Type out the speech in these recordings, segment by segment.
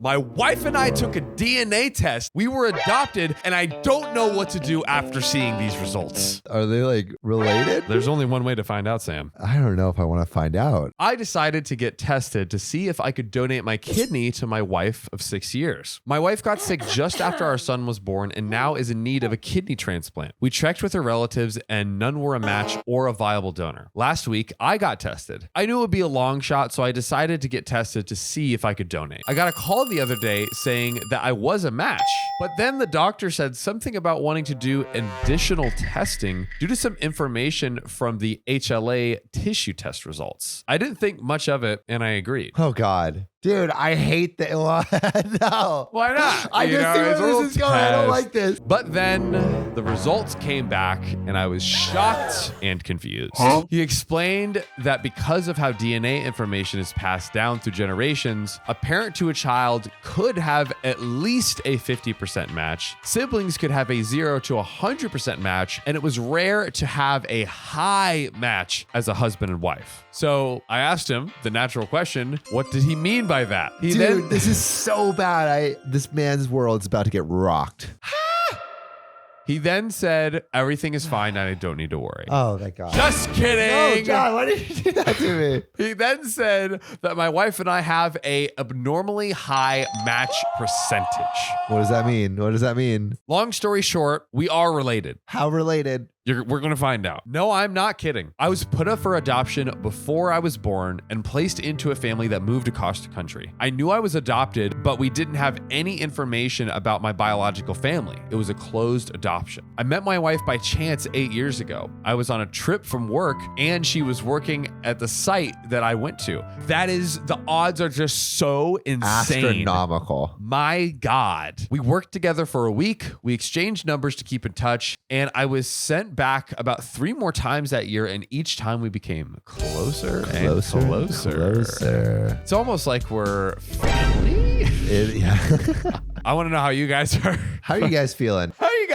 My wife and I took a DNA test. We were adopted, and I don't know what to do after seeing these results. Are they like related? There's only one way to find out, Sam. I don't know if I want to find out. I decided to get tested to see if I could donate my kidney to my wife of 6 years. My wife got sick just after our son was born and now is in need of a kidney transplant. We checked with her relatives and none were a match or a viable donor. Last week, I got tested. I knew it would be a long shot, so I decided to get tested to see if I could donate. I got a call the other day saying that I was a match, but then the doctor said something about wanting to do additional testing due to some information from the HLA tissue test results. I didn't think much of it, and I agreed. Oh, God. Dude, I hate that. No. Why not? I just see where this is going. I don't like this. But then the results came back and I was shocked and confused. He explained that because of how DNA information is passed down through generations, a parent to a child could have at least a 50% match. Siblings could have a 0 to 100% match, and it was rare to have a high match as a husband and wife. So I asked him the natural question, what did he mean by that? Dude, this is so bad. This man's world's about to get rocked. He then said, everything is fine and I don't need to worry. Oh, thank God. Just kidding. No, John, why did you do that to me? He then said that my wife and I have a abnormally high match percentage. What does that mean? What does that mean? Long story short, we are related. How related? We're going to find out. No, I'm not kidding. I was put up for adoption before I was born and placed into a family that moved across the country. I knew I was adopted, but we didn't have any information about my biological family. It was a closed adoption. I met my wife by chance 8 years ago. I was on a trip from work and she was working at the site that I went to. The odds are just so insane. Astronomical. My God. We worked together for a week. We exchanged numbers to keep in touch, and I was sent back about 3 more times that year, and each time we became closer and closer. It's almost like we're family. Yeah. I want to know how you guys are. How are you guys feeling? How are you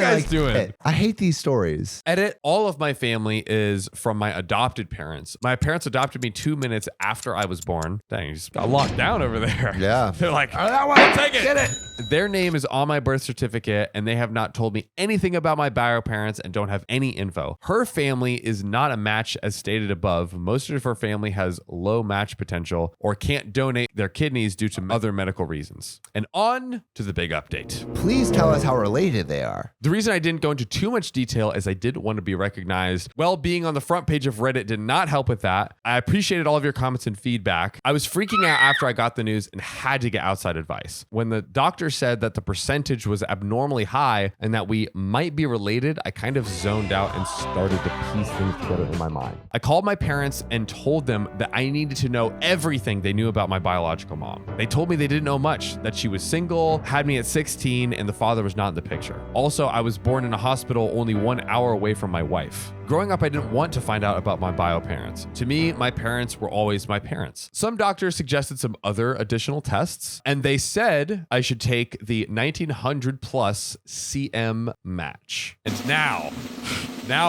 guys doing? I hate these stories. Edit, all of my family is from my adopted parents. My parents adopted me 2 minutes after I was born. Dang, you just got locked down over there. Yeah. They're like, I'll take it. Get it. Their name is on my birth certificate, and they have not told me anything about my bio parents and don't have any info. Her family is not a match as stated above. Most of her family has low match potential or can't donate their kidneys due to other medical reasons. And on to the big update. Please tell us how related they are. The reason I didn't go into too much detail is I didn't want to be recognized. Well, being on the front page of Reddit did not help with that. I appreciated all of your comments and feedback. I was freaking out after I got the news and had to get outside advice. When the doctor said that the percentage was abnormally high and that we might be related, I kind of zoned out and started to piece things together in my mind. I called my parents and told them that I needed to know everything they knew about my biological mom. They told me they didn't know much, that she was single, had me at 16, and the father was not in the picture. Also, I was born in a hospital only 1 hour away from my wife. Growing up, I didn't want to find out about my bio parents. To me, my parents were always my parents. Some doctors suggested some other additional tests, and they said I should take the 1900 plus CM match. And now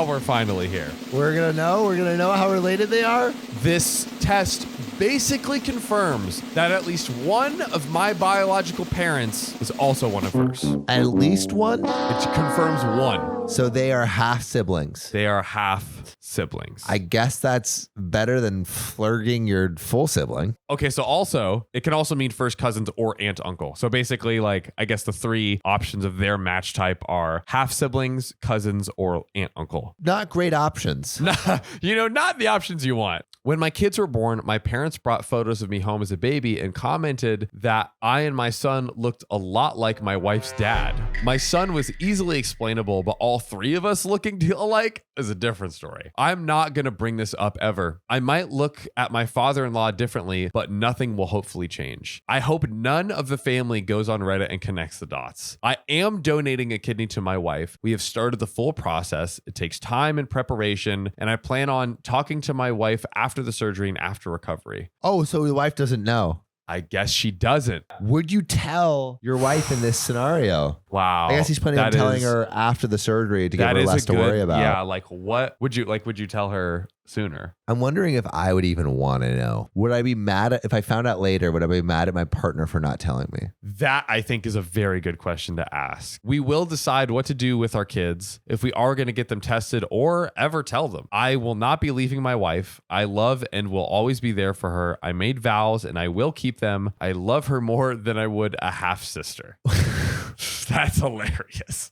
we're finally here. We're going to know how related they are. This test basically confirms that at least one of my biological parents is also one of hers. At least one? It confirms one. So they are half siblings. They are half siblings. I guess that's better than flirting your full sibling. Okay, so also, it can also mean first cousins or aunt uncle. So basically, like, I guess the 3 options of their match type are half siblings, cousins, or aunt uncle. Not great options. Not the options you want. When my kids were born, my parents brought photos of me home as a baby and commented that I and my son looked a lot like my wife's dad. My son was easily explainable, but all 3 of us looking alike is a different story. I'm not going to bring this up ever. I might look at my father-in-law differently, but nothing will hopefully change. I hope none of the family goes on Reddit and connects the dots. I am donating a kidney to my wife. We have started the full process. It takes time and preparation, and I plan on talking to my wife after the surgery and after recovery. Oh, so your wife doesn't know. I guess she doesn't. Would you tell your wife in this scenario? Wow. I guess he's planning on telling her after the surgery to give her less to worry about. Yeah, like what would you tell her sooner. I'm wondering if I would even want to know. Would I be mad if I found out later, would I be mad at my partner for not telling me? That, I think, is a very good question to ask. We will decide what to do with our kids if we are going to get them tested or ever tell them. I will not be leaving my wife. I love and will always be there for her. I made vows and I will keep them. I love her more than I would a half sister. That's hilarious.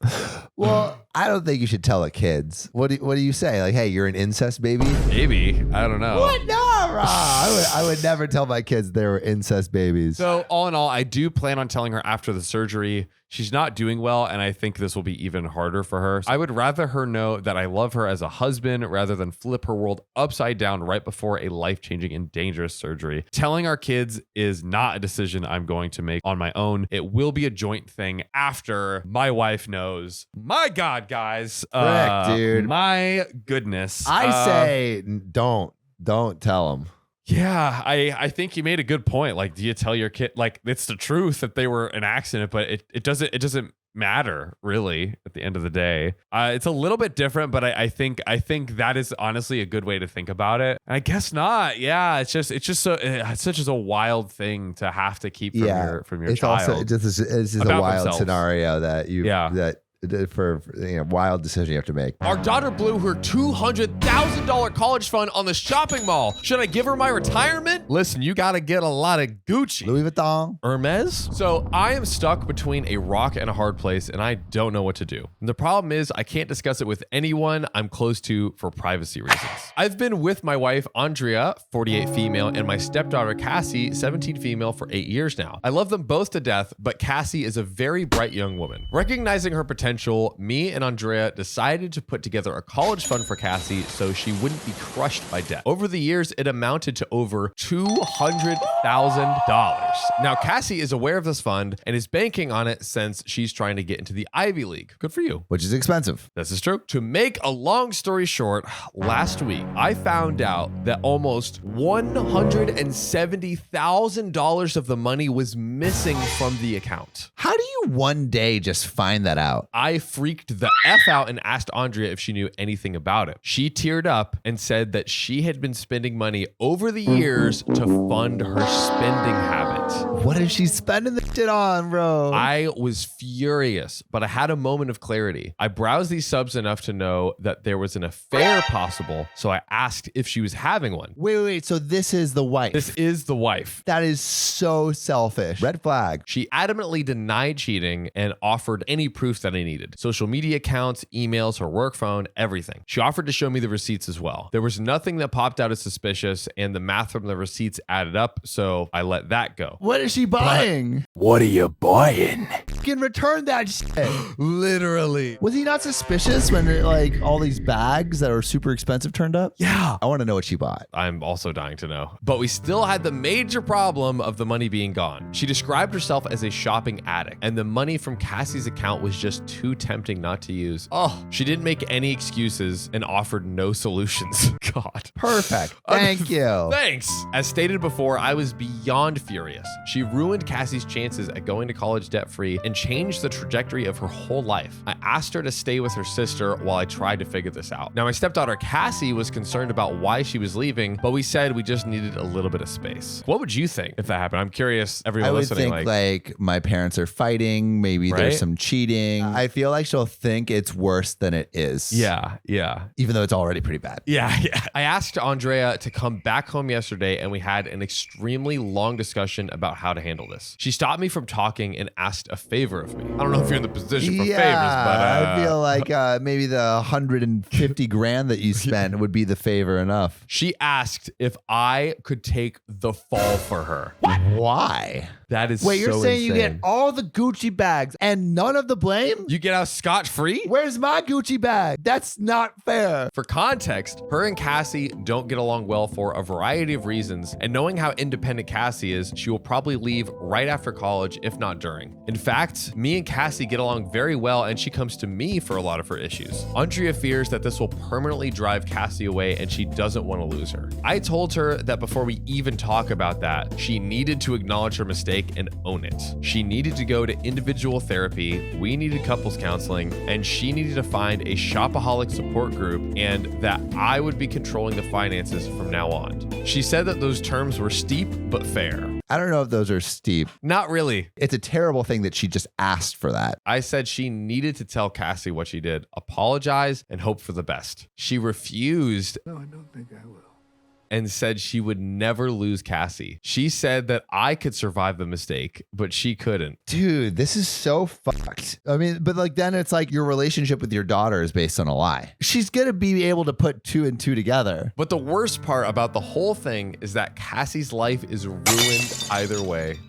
Well, I don't think you should tell the kids. What do you say? Like, hey, you're an incest baby? Maybe. I don't know. What? No, I would never tell my kids they were incest babies. So all in all, I do plan on telling her after the surgery. She's not doing well, and I think this will be even harder for her. I would rather her know that I love her as a husband rather than flip her world upside down right before a life-changing and dangerous surgery. Telling our kids is not a decision I'm going to make on my own. It will be a joint thing after my wife knows. My God, guys. Frick, dude. My goodness. I say don't tell them. Yeah, I think you made a good point. Like, do you tell your kid, like, it's the truth that they were an accident, but it doesn't matter really at the end of the day. It's a little bit different, but I think that is honestly a good way to think about it. I guess not. Yeah, it's such a wild thing to have to keep from your it's child. Also it's just a wild themselves. Scenario that for wild decision you have to make. Our daughter blew her $200,000 college fund on the shopping mall. Should I give her my retirement? Listen, you got to get a lot of Gucci. Louis Vuitton. Hermes? So I am stuck between a rock and a hard place, and I don't know what to do. And the problem is I can't discuss it with anyone I'm close to for privacy reasons. I've been with my wife, Andrea, 48 female, and my stepdaughter, Cassie, 17 female, for 8 years now. I love them both to death, but Cassie is a very bright young woman. Recognizing her potential, me and Andrea decided to put together a college fund for Cassie so she wouldn't be crushed by debt. Over the years, it amounted to over $200,000. Now, Cassie is aware of this fund and is banking on it since she's trying to get into the Ivy League. Good for you. Which is expensive. This is true. To make a long story short, last week, I found out that almost $170,000 of the money was missing from the account. How do you one day just find that out? I freaked the F out and asked Andrea if she knew anything about it. She teared up and said that she had been spending money over the years to fund her spending habit. What is she spending the shit on, bro? I was furious, but I had a moment of clarity. I browsed these subs enough to know that there was an affair possible, so I asked if she was having one. Wait. So this is the wife. This is the wife. That is so selfish. Red flag. She adamantly denied cheating and offered any proof that I needed. Social media accounts, emails, her work phone, everything. She offered to show me the receipts as well. There was nothing that popped out as suspicious, and the math from the receipts added up, so I let that go. What is she buying? What are you buying? Can return that shit. Literally. Was he not suspicious when all these bags that were super expensive turned up? Yeah. I want to know what she bought. I'm also dying to know. But we still had the major problem of the money being gone. She described herself as a shopping addict, and the money from Cassie's account was just too tempting not to use. Oh, she didn't make any excuses and offered no solutions. God. Perfect. Thank you. Thanks. As stated before, I was beyond furious. She ruined Cassie's chances at going to college debt-free and changed the trajectory of her whole life. I asked her to stay with her sister while I tried to figure this out. Now, my stepdaughter Cassie was concerned about why she was leaving, but we said we just needed a little bit of space. What would you think if that happened? I'm curious, everyone listening. I would think my parents are fighting. Maybe there's some cheating. I feel like she'll think it's worse than it is. Yeah. Even though it's already pretty bad. Yeah. I asked Andrea to come back home yesterday, and we had an extremely long discussion about how to handle this. She stopped me from talking and asked a favor of me. I don't know if you're in the position for favors, but I feel like maybe the 150 grand that you spent would be the favor enough. She asked if I could take the fall for her. What? Why? That is Wait, you're so saying insane. you get all the Gucci bags and none of the blame? You get out scot-free? Where's my Gucci bag? That's not fair. For context, her and Cassie don't get along well for a variety of reasons, and knowing how independent Cassie is, she will probably leave right after college, if not during. In fact, me and Cassie get along very well, and she comes to me for a lot of her issues. Andrea fears that this will permanently drive Cassie away, and she doesn't want to lose her. I told her that before we even talk about that, she needed to acknowledge her mistake mistake and own it. She needed to go to individual therapy, we needed couples counseling, and she needed to find a shopaholic support group, and that I would be controlling the finances from now on. She said that those terms were steep but fair. I don't know if those are steep. Not really. It's a terrible thing that she just asked for that. I said she needed to tell Cassie what she did, apologize, and hope for the best. She refused. No, I don't think I will. And said she would never lose Cassie. She said that I could survive the mistake, but she couldn't. Dude, this is so fucked. I mean, but like then it's like your relationship with your daughter is based on a lie. She's going to be able to put 2 and 2 together. But the worst part about the whole thing is that Cassie's life is ruined either way.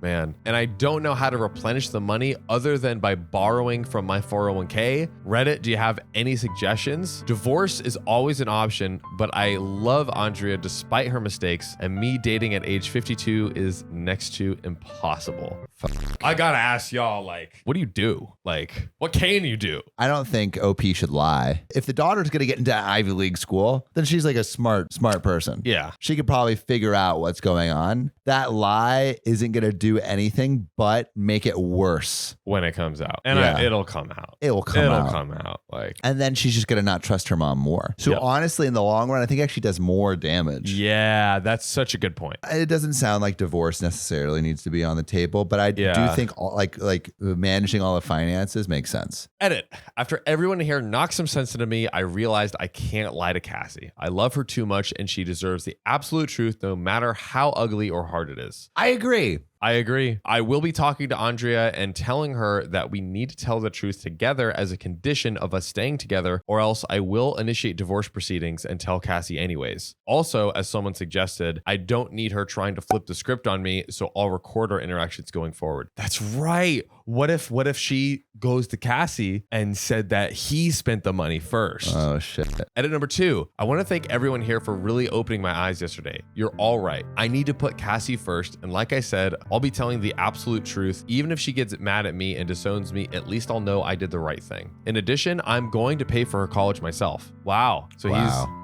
Man, and I don't know how to replenish the money other than by borrowing from my 401k. Reddit, do you have any suggestions? Divorce is always an option, but I love Andrea despite her mistakes, and me dating at age 52 is next to impossible. Fuck. I gotta ask y'all, like, what do you do? Like, what can you do? I don't think OP should lie. If the daughter's going to get into Ivy League school, then she's like a smart person. Yeah. She could probably figure out what's going on. That lie isn't going to do anything but make it worse when it comes out. And Yeah. it'll come out. It'll come out. Like, And then she's just going to not trust her mom more. So Yep. honestly, in the long run, I think it actually does more damage. yeah, that's such a good point. It doesn't sound like divorce necessarily needs to be on the table, but I do Yeah. think like managing all the finances makes sense. Edit. After everyone here knocked some sense into me, I realized I can't lie to Cassie. I love her too much, and she deserves the absolute truth no matter how ugly or hard it is. I agree. I agree. I will be talking to Andrea and telling her that we need to tell the truth together as a condition of us staying together, or else I will initiate divorce proceedings and tell Cassie anyways. Also, as someone suggested, I don't need her trying to flip the script on me, so I'll record our interactions going forward. That's right. What if she goes to Cassie and said that he spent the money first? Oh, shit. Edit number 2. I want to thank everyone here for really opening my eyes yesterday. You're all right. I need to put Cassie first. And like I said, I'll be telling the absolute truth. Even if she gets mad at me and disowns me, at least I'll know I did the right thing. In addition, I'm going to pay for her college myself. Wow. So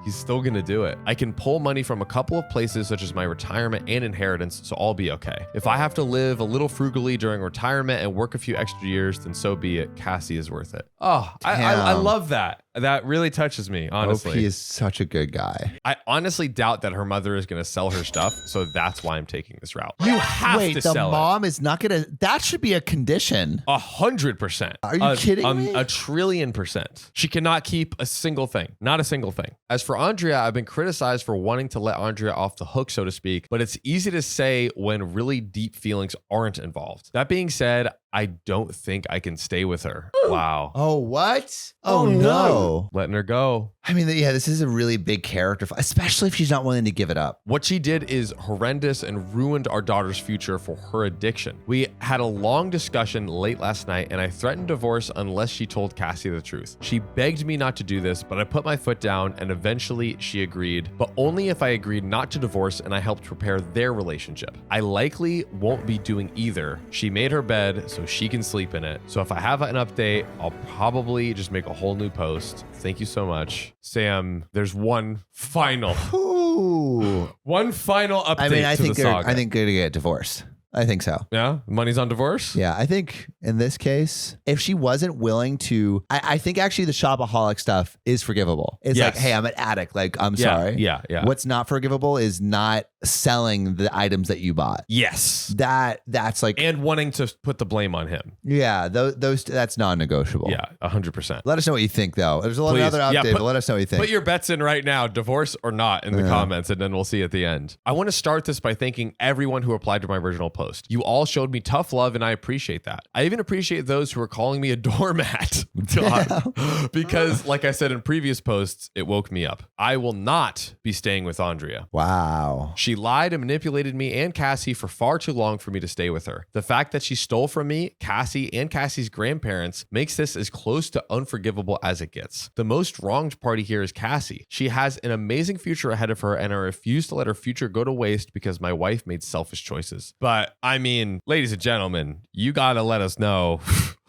he's still going to do it. I can pull money from a couple of places such as my retirement and inheritance, so I'll be okay. If I have to live a little frugally during retirement and work a few extra years, then so be it. Cassie is worth it. Oh, I love that. That really touches me, honestly. OP is such a good guy. I honestly doubt that her mother is going to sell her stuff, so that's why I'm taking this route. You have Wait, to the sell mom is not going to. That should be a condition. 100%. Are you kidding me? 1,000,000,000,000%. She cannot keep a single thing. Not a single thing. As for Andrea, I've been criticized for wanting to let Andrea off the hook, so to speak, but it's easy to say when really deep feelings aren't involved. That being said, I don't think I can stay with her. Wow. Oh, what? Oh, no. Letting her go. I mean, yeah, this is a really big character, especially if she's not willing to give it up. What she did is horrendous and ruined our daughter's future for her addiction. We had a long discussion late last night, and I threatened divorce unless she told Cassie the truth. She begged me not to do this, but I put my foot down, and eventually she agreed, but only if I agreed not to divorce and I helped prepare their relationship. I likely won't be doing either. She made her bed so she can sleep in it. So if I have an update, I'll probably just make a whole new post. Thank you so much. Sam, there's one final update. I mean, I think the saga. they're going to get divorced. I think so. Yeah, money's on divorce. Yeah, I think in this case, if she wasn't willing to, I think actually the shopaholic stuff is forgivable. It's Yes. like, hey, I'm an addict. Like, I'm Yeah, sorry. yeah. What's not forgivable is not selling the items that you bought. Yes. That's like, And wanting to put the blame on him. yeah, those that's non-negotiable. Yeah, 100%. Let us know what you think, though. There's Please. another update, Yeah, but let us know what you think. Put your bets in right now, divorce or not, in the comments, and then we'll see at the end. I want to start this by thanking everyone who replied to my original post. You all showed me tough love, and I appreciate that. I even appreciate those who are calling me a doormat. God. Because, like I said in previous posts, it woke me up. I will not be staying with Andrea. Wow. She lied and manipulated me and Cassie for far too long for me to stay with her. The fact that she stole from me, Cassie, and Cassie's grandparents makes this as close to unforgivable as it gets. The most wronged party here is Cassie. She has an amazing future ahead of her, and I refuse to let her future go to waste because my wife made selfish choices. But I mean, ladies and gentlemen, you gotta let us know.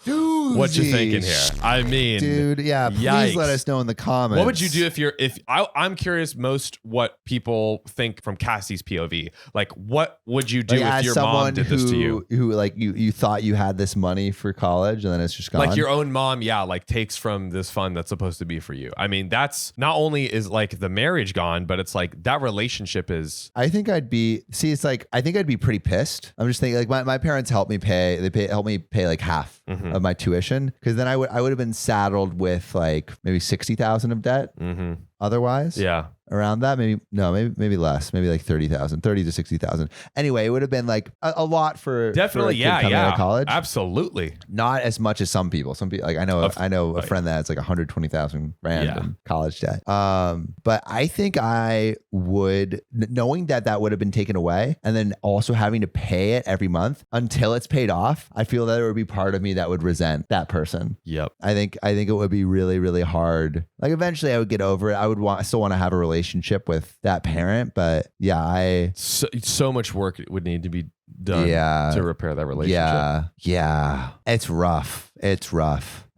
Dude. doozy. what you thinking here. I mean, Dude, yeah, please yikes. let us know in the comments. What would you do I'm curious most what people think from Cassie's POV. Like, what would you do Like, if as your someone mom did this to you? Who like you thought you had this money for college and then it's just gone? Like your own mom, like takes from this fund that's supposed to be for you. I mean, that's not only is like the marriage gone, but it's like that relationship is. I think I'd be pretty pissed. I'm just thinking like my parents helped me pay like half of my tuition, because then I would have been saddled with like maybe 60,000 of debt. Otherwise, Yeah. around that, maybe less, maybe like 30 to 60,000. Anyway, it would have been like a lot for Definitely, for a kid coming out of college. Absolutely. Not as much as some people. Some people, like I know a friend that has like 120,000 rand in college debt. But I think I would, knowing that would have been taken away, and then also having to pay it every month until it's paid off. I feel that there would be part of me that would resent that person. Yep. I think it would be really, really hard. Like eventually I would get over it. I still want to have a relationship with that parent, but yeah, so much work would need to be done to repair that relationship. Yeah. It's rough.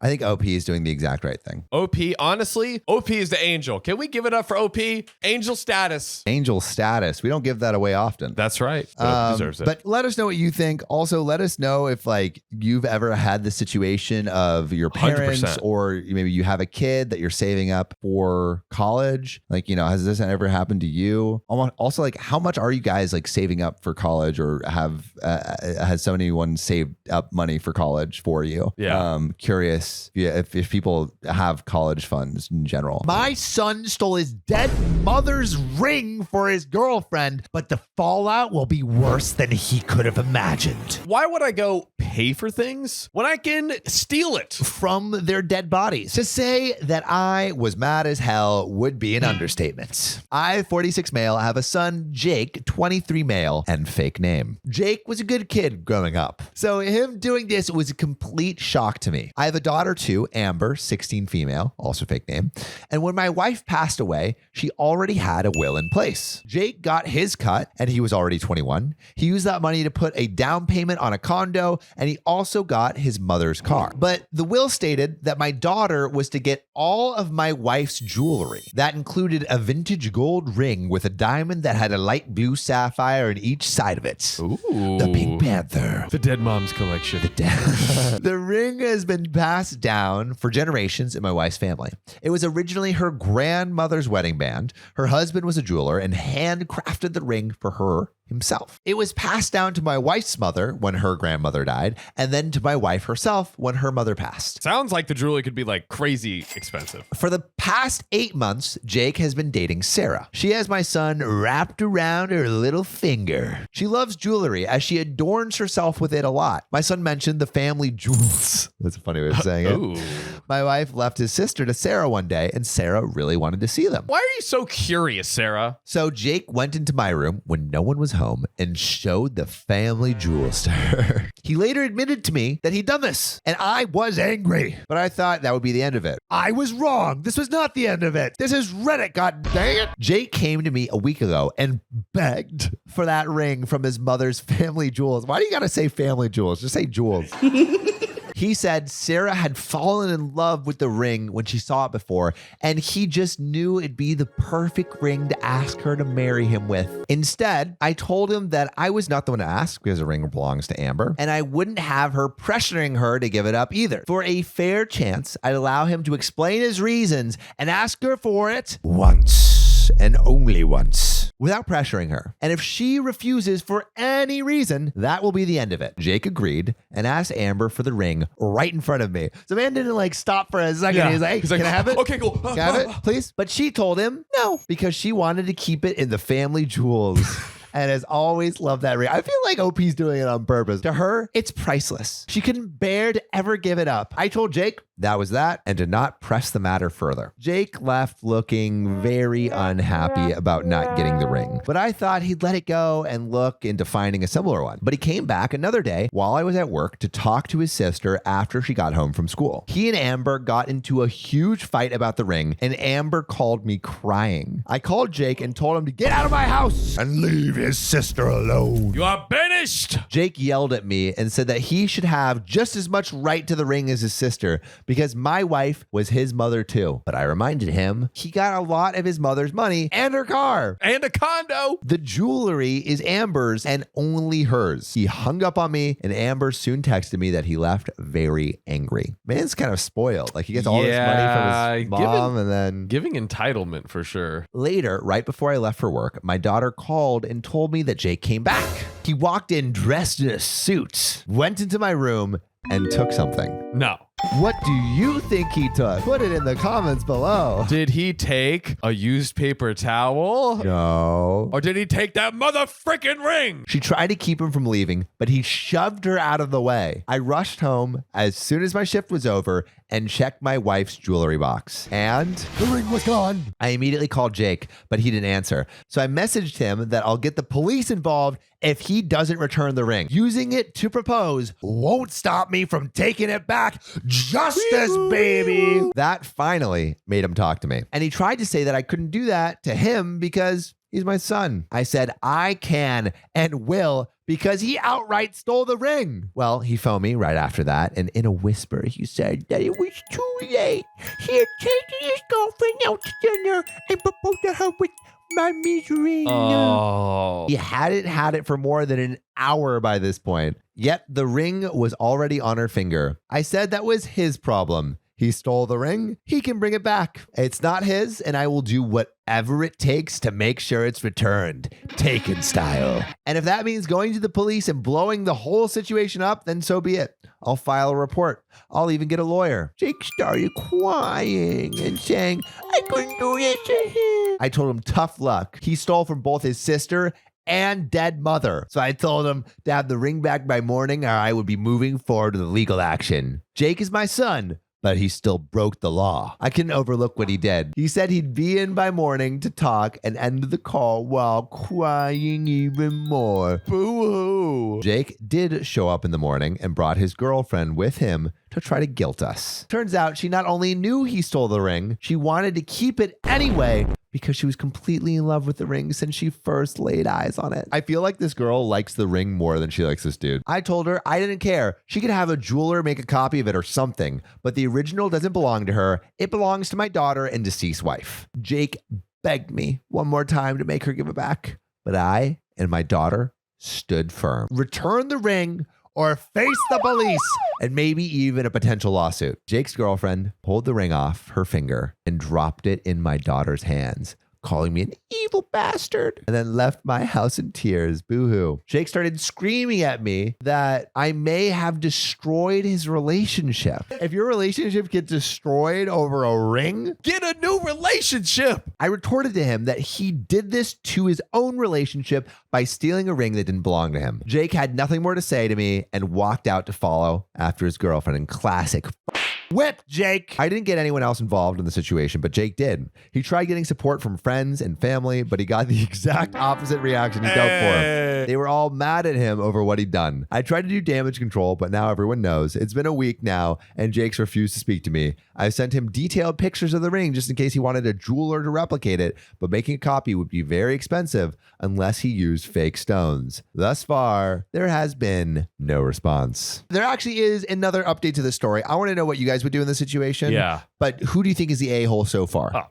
I think OP is doing the exact right thing. OP, honestly, OP is the angel. Can we give it up for OP? Angel status. Angel status. We don't give that away often. That's right. But deserves it. But let us know what you think. Also, let us know if like you've ever had the situation of your parents 100%. or maybe you have a kid that you're saving up for college. Like, has this ever happened to you? Also, like, how much are you guys like saving up for college, or has anyone saved up money for college for you? Yeah. Curious if people have college funds in general. My son stole his dead mother's ring for his girlfriend, but the fallout will be worse than he could have imagined. Why would I go pay for things when I can steal it? From their dead bodies. To say that I was mad as hell would be an understatement. I, 46 male, have a son, Jake, 23 male, and fake name. Jake was a good kid growing up, so him doing this was a complete shock to me. I have a daughter too, Amber, 16 female, also fake name. And when my wife passed away, she already had a will in place. Jake got his cut and he was already 21. He used that money to put a down payment on a condo, and he also got his mother's car. But the will stated that my daughter was to get all of my wife's jewelry. That included a vintage gold ring with a diamond that had a light blue sapphire in each side of it. Ooh. The Pink Panther. The Dead Moms collection. The ring has been passed down for generations in my wife's family. It was originally her grandmother's wedding band. Her husband was a jeweler and handcrafted the ring for her himself. It was passed down to my wife's mother when her grandmother died, and then to my wife herself when her mother passed. Sounds like the jewelry could be like crazy expensive. For the past 8 months, Jake has been dating Sarah. She has my son wrapped around her little finger. She loves jewelry as she adorns herself with it a lot. My son mentioned the family jewels. That's a funny way of saying it. Ooh. My wife left his sister to Sarah one day, and Sarah really wanted to see them. Why are you so curious, Sarah? So Jake went into my room when no one was home and showed the family jewels to her. He later admitted to me that he'd done this, and I was angry, but I thought that would be the end of it. I was wrong. This was not the end of it. This is Reddit, god dang it. Jake came to me a week ago and begged for that ring from his mother's family jewels. Why do you gotta say family jewels? Just say jewels. He said Sarah had fallen in love with the ring when she saw it before, and he just knew it'd be the perfect ring to ask her to marry him with. Instead, I told him that I was not the one to ask because the ring belongs to Amber, and I wouldn't have her pressuring her to give it up either. For a fair chance, I'd allow him to explain his reasons and ask her for it once and only once, without pressuring her. And if she refuses for any reason, that will be the end of it. Jake agreed and asked Amber for the ring right in front of me. So man didn't like stop for a second. Yeah. He's like, He's like, can I have it? Okay, cool. Can I have it, please? But she told him no, because she wanted to keep it in the family jewels. And has always loved that ring. I feel like OP's doing it on purpose. To her, it's priceless. She couldn't bear to ever give it up. I told Jake that was that and did not press the matter further. Jake left looking very unhappy about not getting the ring, but I thought he'd let it go and look into finding a similar one. But he came back another day while I was at work to talk to his sister after she got home from school. He and Amber got into a huge fight about the ring, and Amber called me crying. I called Jake and told him to get out of my house and leave his sister alone. You are banished. Jake yelled at me and said that he should have just as much right to the ring as his sister because my wife was his mother too. But I reminded him he got a lot of his mother's money and her car. And a condo. The jewelry is Amber's and only hers. He hung up on me, and Amber soon texted me that he left very angry. Man's kind of spoiled. Like, he gets all this money from his mom and then... Giving entitlement for sure. Later, right before I left for work, my daughter called and told me that Jake came back. He walked in dressed in a suit, went into my room, and took something. No. What do you think he took? Put it in the comments below. Did he take a used paper towel? No. Or did he take that motherfucking ring? She tried to keep him from leaving, but he shoved her out of the way. I rushed home as soon as my shift was over and checked my wife's jewelry box. And The ring was gone. I immediately called Jake, but he didn't answer. So I messaged him that I'll get the police involved if he doesn't return the ring. Using it to propose Won't stop me from taking it back. Justice, baby. that finally made him talk to me. And he tried to say that I couldn't do that to him because he's my son. I said, I can and will because he outright stole the ring. Well, he phoned me right after that, and in a whisper, he said that it was too late. He had taken his girlfriend out to dinner and proposed to her with my misery. Oh. He hadn't had it for more than an hour by this point, yet the ring was already on her finger. I said that was his problem. He stole the ring. He can bring it back. It's not his, and I will do whatever it takes to make sure it's returned, Taken style. And if that means going to the police and blowing the whole situation up, then so be it. I'll file a report. I'll even get a lawyer. Jake started crying and saying, I couldn't do this to him. I told him tough luck. He stole from both his sister and dead mother. So I told him to have the ring back by morning or I would be moving forward with legal action. Jake is my son, but he still broke the law. I couldn't overlook what he did. He said he'd be in by morning to talk and ended the call while crying even more. Boo-hoo. Jake did show up in the morning and brought his girlfriend with him to try to guilt us. Turns out she not only knew he stole the ring, she wanted to keep it anyway because she was completely in love with the ring since she first laid eyes on it. I feel like this girl likes the ring more than she likes this dude. I told her I didn't care. She could have a jeweler make a copy of it or something, but the original doesn't belong to her. It belongs to my daughter and deceased wife. Jake begged me one more time to make her give it back, but I and my daughter stood firm. Return the ring or face the police and maybe even a potential lawsuit. Jake's girlfriend pulled the ring off her finger and dropped it in my daughter's hands, calling me an evil bastard, and then left my house in tears. Boo-hoo. Jake started screaming at me that I may have destroyed his relationship. If your relationship gets destroyed over a ring, Get a new relationship. I retorted to him that he did this to his own relationship by stealing a ring that didn't belong to him. Jake had nothing more to say to me and walked out to follow after his girlfriend in classic Whip, Jake. I didn't get anyone else involved in the situation, but Jake did. He tried getting support from friends and family, but he got the exact opposite reaction he got for him. They were all mad at him over what he'd done. I tried to do damage control, but now everyone knows. It's been a week now, and Jake's refused to speak to me. I sent him detailed pictures of the ring just in case he wanted a jeweler to replicate it, but making a copy would be very expensive unless he used fake stones. Thus far, there has been no response. There actually is another update to this story. I want to know what you guys would do in this situation. Yeah. But who do you think is the a-hole so far? Oh,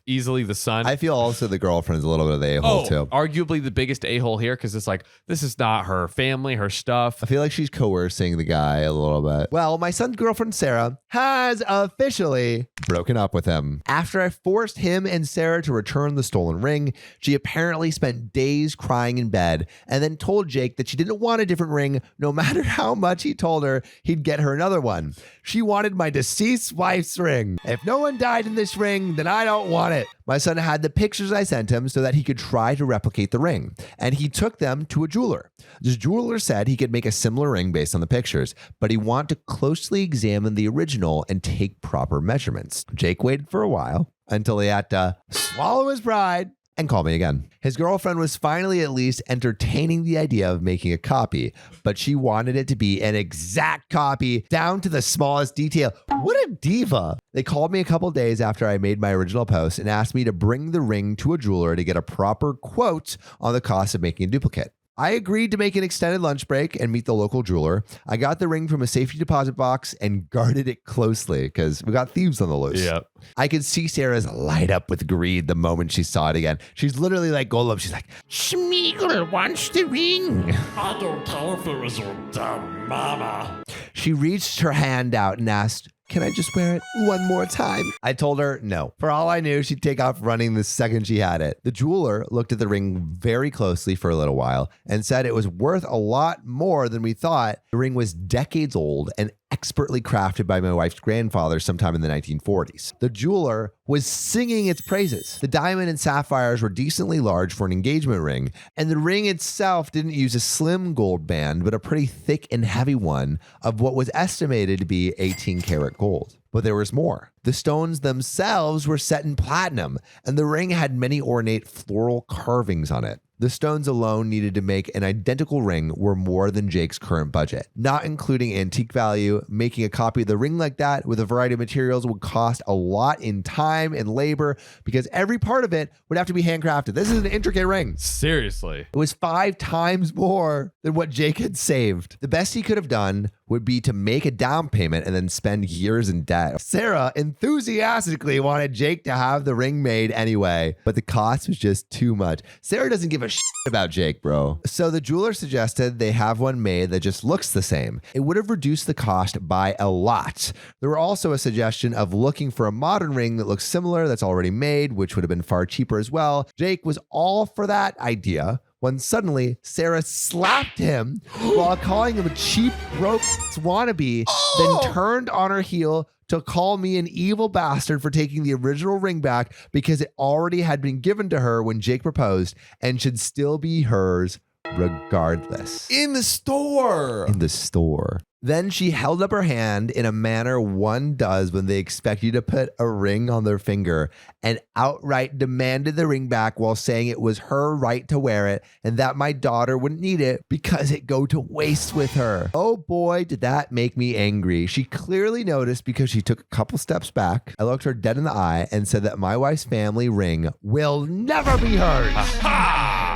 easily the son. I feel also the girlfriend's a little bit of the a-hole too. Arguably the biggest a-hole here because it's like, this is not her family, her stuff. I feel like she's coercing the guy a little bit. Well, my son's girlfriend, Sarah, has officially broken up with him. After I forced him and Sarah to return the stolen ring, she apparently spent days crying in bed and then told Jake that she didn't want a different ring no matter how much he told her he'd get her another one. She wanted my deceased wife's ring. If no one died in this ring, then I don't want it. My son had the pictures I sent him so that he could try to replicate the ring, and he took them to a jeweler. This jeweler said he could make a similar ring based on the pictures, but he wanted to closely examine the original and take proper measurements. Jake waited for a while until he had to swallow his pride and call me again. His girlfriend was finally at least entertaining the idea of making a copy, but she wanted it to be an exact copy down to the smallest detail. What a diva. They called me a couple days after I made my original post and asked me to bring the ring to a jeweler to get a proper quote on the cost of making a duplicate. I agreed to make an extended lunch break and meet the local jeweler. I got the ring from a safety deposit box and guarded it closely because we got thieves on the loose. Yep. I could see Sarah's light up with greed the moment she saw it again. She's literally like Golem. She's like, Schmeagol wants the ring. I don't care if it was your damn mama. she reached her hand out and asked, can I just wear it one more time? I told her no. For all I knew, she'd take off running the second she had it. The jeweler looked at the ring very closely for a little while and said it was worth a lot more than we thought. The ring was decades old and expertly crafted by my wife's grandfather sometime in the 1940s. The jeweler was singing its praises. The diamond and sapphires were decently large for an engagement ring, and the ring itself didn't use a slim gold band, but a pretty thick and heavy one of what was estimated to be 18 karat gold. But there was more. The stones themselves were set in platinum, and the ring had many ornate floral carvings on it. The stones alone needed to make an identical ring were more than Jake's current budget. Not including antique value, making a copy of the ring like that with a variety of materials would cost a lot in time and labor because every part of it would have to be handcrafted. This is an intricate ring. Seriously. It was 5 times more than what Jake had saved. The best he could have done would be to make a down payment and then spend years in debt. Sarah enthusiastically wanted Jake to have the ring made anyway, but the cost was just too much. Sarah doesn't give a shit about Jake, bro. So the jeweler suggested they have one made that just looks the same. It would have reduced the cost by a lot. There were also a suggestion of looking for a modern ring that looks similar that's already made, which would have been far cheaper as well. Jake was all for that idea when suddenly Sarah slapped him while calling him a cheap, broke wannabe, then turned on her heel to call me an evil bastard for taking the original ring back because it already had been given to her when Jake proposed and should still be hers regardless. In the store. In the store. Then she held up her hand in a manner one does when they expect you to put a ring on their finger and outright demanded the ring back while saying it was her right to wear it and that my daughter wouldn't need it because it go to waste with her. Oh boy, did that make me angry. She clearly noticed because she took a couple steps back. I looked her dead in the eye and said that my wife's family ring will never be hers.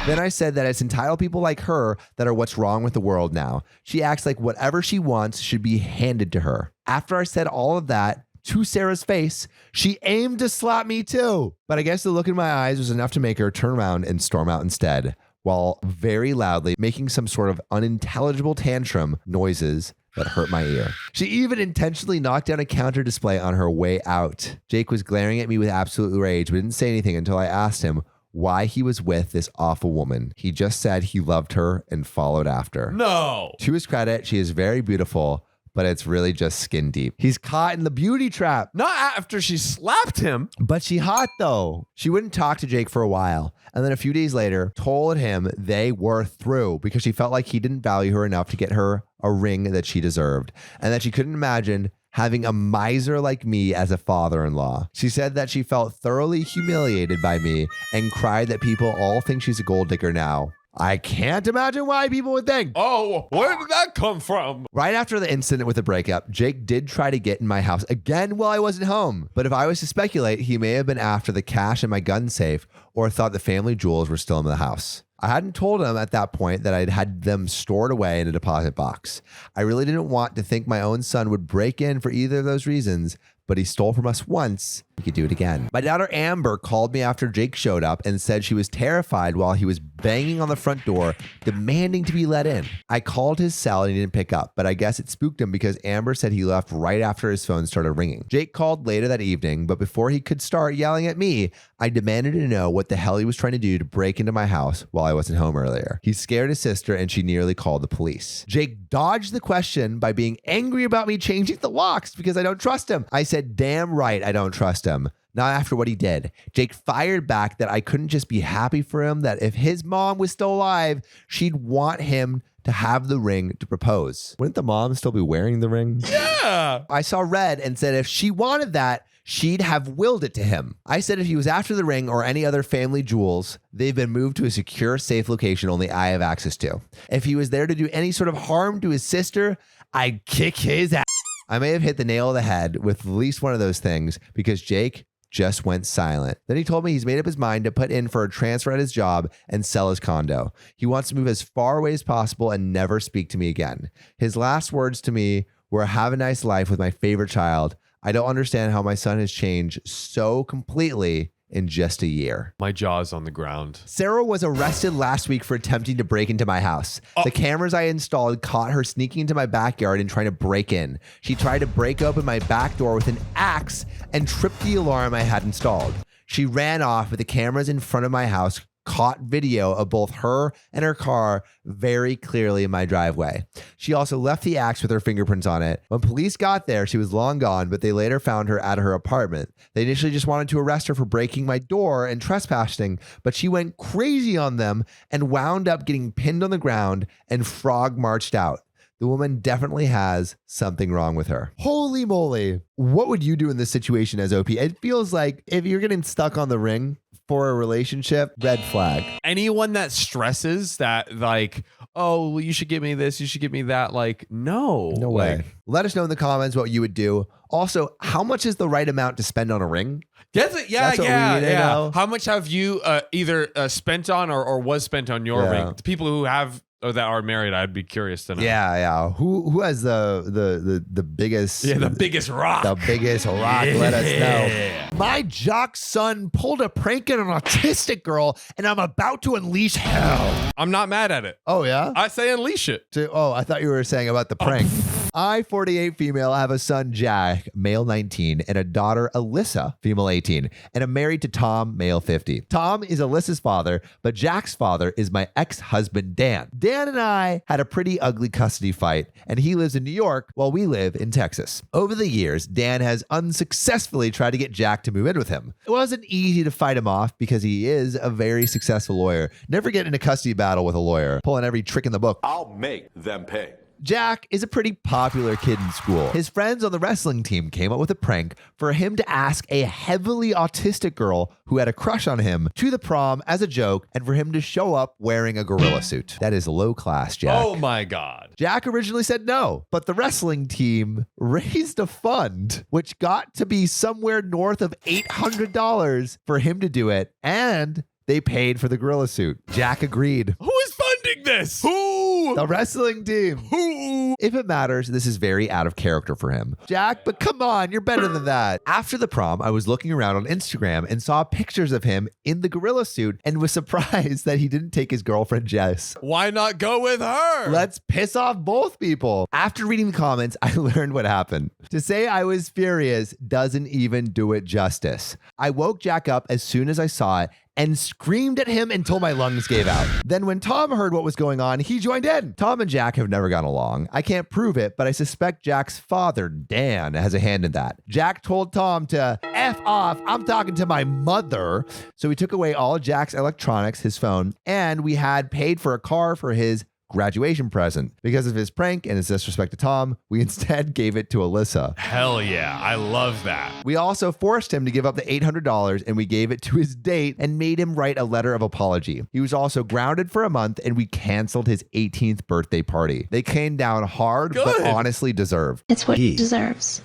Then I said that it's entitled people like her that are what's wrong with the world now. She acts like whatever she wants should be handed to her. After I said all of that to Sarah's face, she aimed to slap me too. But I guess the look in my eyes was enough to make her turn around and storm out instead, while very loudly making some sort of unintelligible tantrum noises that hurt my ear. She even intentionally knocked down a counter display on her way out. Jake was glaring at me with absolute rage, but didn't say anything until I asked him why he was with this awful woman. He just said he loved her and followed after. No. To his credit, she is very beautiful, but it's really just skin deep. He's caught in the beauty trap. Not after she slapped him. But she hot though. She wouldn't talk to Jake for a while. And then a few days later, told him they were through because she felt like he didn't value her enough to get her a ring that she deserved. And that she couldn't imagine having a miser like me as a father-in-law. She said that she felt thoroughly humiliated by me and cried that people all think she's a gold digger now. I can't imagine why people would think. Oh, where did that come from? Right after the incident with the breakup, Jake did try to get in my house again while I wasn't home. But if I was to speculate, he may have been after the cash in my gun safe or thought the family jewels were still in the house. I hadn't told him at that point that I'd had them stored away in a deposit box. I really didn't want to think my own son would break in for either of those reasons, but he stole from us once. He could do it again. My daughter Amber called me after Jake showed up and said she was terrified while he was banging on the front door, demanding to be let in. I called his cell and he didn't pick up, but I guess it spooked him because Amber said he left right after his phone started ringing. Jake called later that evening, but before he could start yelling at me, I demanded to know what the hell he was trying to do to break into my house while I wasn't home earlier. He scared his sister and she nearly called the police. Jake dodged the question by being angry about me changing the locks because I don't trust him. I said, damn right I don't trust him. Not after what he did. Jake fired back that I couldn't just be happy for him, that if his mom was still alive, she'd want him to have the ring to propose. Wouldn't the mom still be wearing the ring? Yeah. I saw red and said if she wanted that, she'd have willed it to him. I said if he was after the ring or any other family jewels, they've been moved to a secure, safe location only I have access to. If he was there to do any sort of harm to his sister, I'd kick his ass. I may have hit the nail on the head with at least one of those things because Jake just went silent. Then he told me he's made up his mind to put in for a transfer at his job and sell his condo. He wants to move as far away as possible and never speak to me again. His last words to me were, have a nice life with my favorite child. I don't understand how my son has changed so completely in just a year. My jaw's on the ground. Sarah was arrested last week for attempting to break into my house. The cameras I installed caught her sneaking into my backyard and trying to break in. She tried to break open my back door with an axe and tripped the alarm I had installed. She ran off with the cameras in front of my house caught video of both her and her car very clearly in my driveway. She also left the axe with her fingerprints on it. When police got there, she was long gone, but they later found her at her apartment. They initially just wanted to arrest her for breaking my door and trespassing, but she went crazy on them and wound up getting pinned on the ground and frog marched out. The woman definitely has something wrong with her. Holy moly. What would you do in this situation as OP? It feels like if you're getting stuck on the ring for a relationship, red flag. Anyone that stresses that, like, oh, well, you should give me this, you should give me that, like, no. No way. Let us know in the comments what you would do. Also, how much is the right amount to spend on a ring? That's it. Yeah, That's what we need to know. How much have you either spent on or was spent on your ring? The people who have or that are married, I'd be curious to know. Yeah. Who has the biggest? Yeah, the biggest rock. The biggest rock. Yeah. Let us know. My jock son pulled a prank on an autistic girl, and I'm about to unleash hell. I'm not mad at it. Oh yeah. I say unleash it. I thought you were saying about the prank. I, 48 female, have a son, Jack, male 19, and a daughter, Alyssa, female 18, and I'm married to Tom, male 50. Tom is Alyssa's father, but Jack's father is my ex-husband, Dan. Dan and I had a pretty ugly custody fight, and he lives in New York while we live in Texas. Over the years, Dan has unsuccessfully tried to get Jack to move in with him. It wasn't easy to fight him off because he is a very successful lawyer. Never get in a custody battle with a lawyer, pulling every trick in the book. I'll make them pay. Jack is a pretty popular kid in school. His friends on the wrestling team came up with a prank for him to ask a heavily autistic girl who had a crush on him to the prom as a joke and for him to show up wearing a gorilla suit. That is low class, Jack. Oh my God. Jack originally said no, but the wrestling team raised a fund, which got to be somewhere north of $800 for him to do it, and they paid for the gorilla suit. Jack agreed. Who is funding this? Who? The wrestling team. Who? If it matters, this is very out of character for him. Jack, but come on, you're better than that. After the prom, I was looking around on Instagram and saw pictures of him in the gorilla suit and was surprised that he didn't take his girlfriend, Jess. Why not go with her? Let's piss off both people. After reading the comments, I learned what happened. To say I was furious doesn't even do it justice. I woke Jack up as soon as I saw it and screamed at him until my lungs gave out. Then when Tom heard what was going on, he joined in. Tom and Jack have never gotten along. I can't prove it, but I suspect Jack's father, Dan, has a hand in that. Jack told Tom to F off, I'm talking to my mother. So we took away all of Jack's electronics, his phone, and we had paid for a car for his graduation present. Because of his prank and his disrespect to Tom, we instead gave it to Alyssa. Hell yeah. I love that. We also forced him to give up the $800 and we gave it to his date and made him write a letter of apology. He was also grounded for a month and we canceled his 18th birthday party. They came down hard, but honestly deserved. It's what he deserves.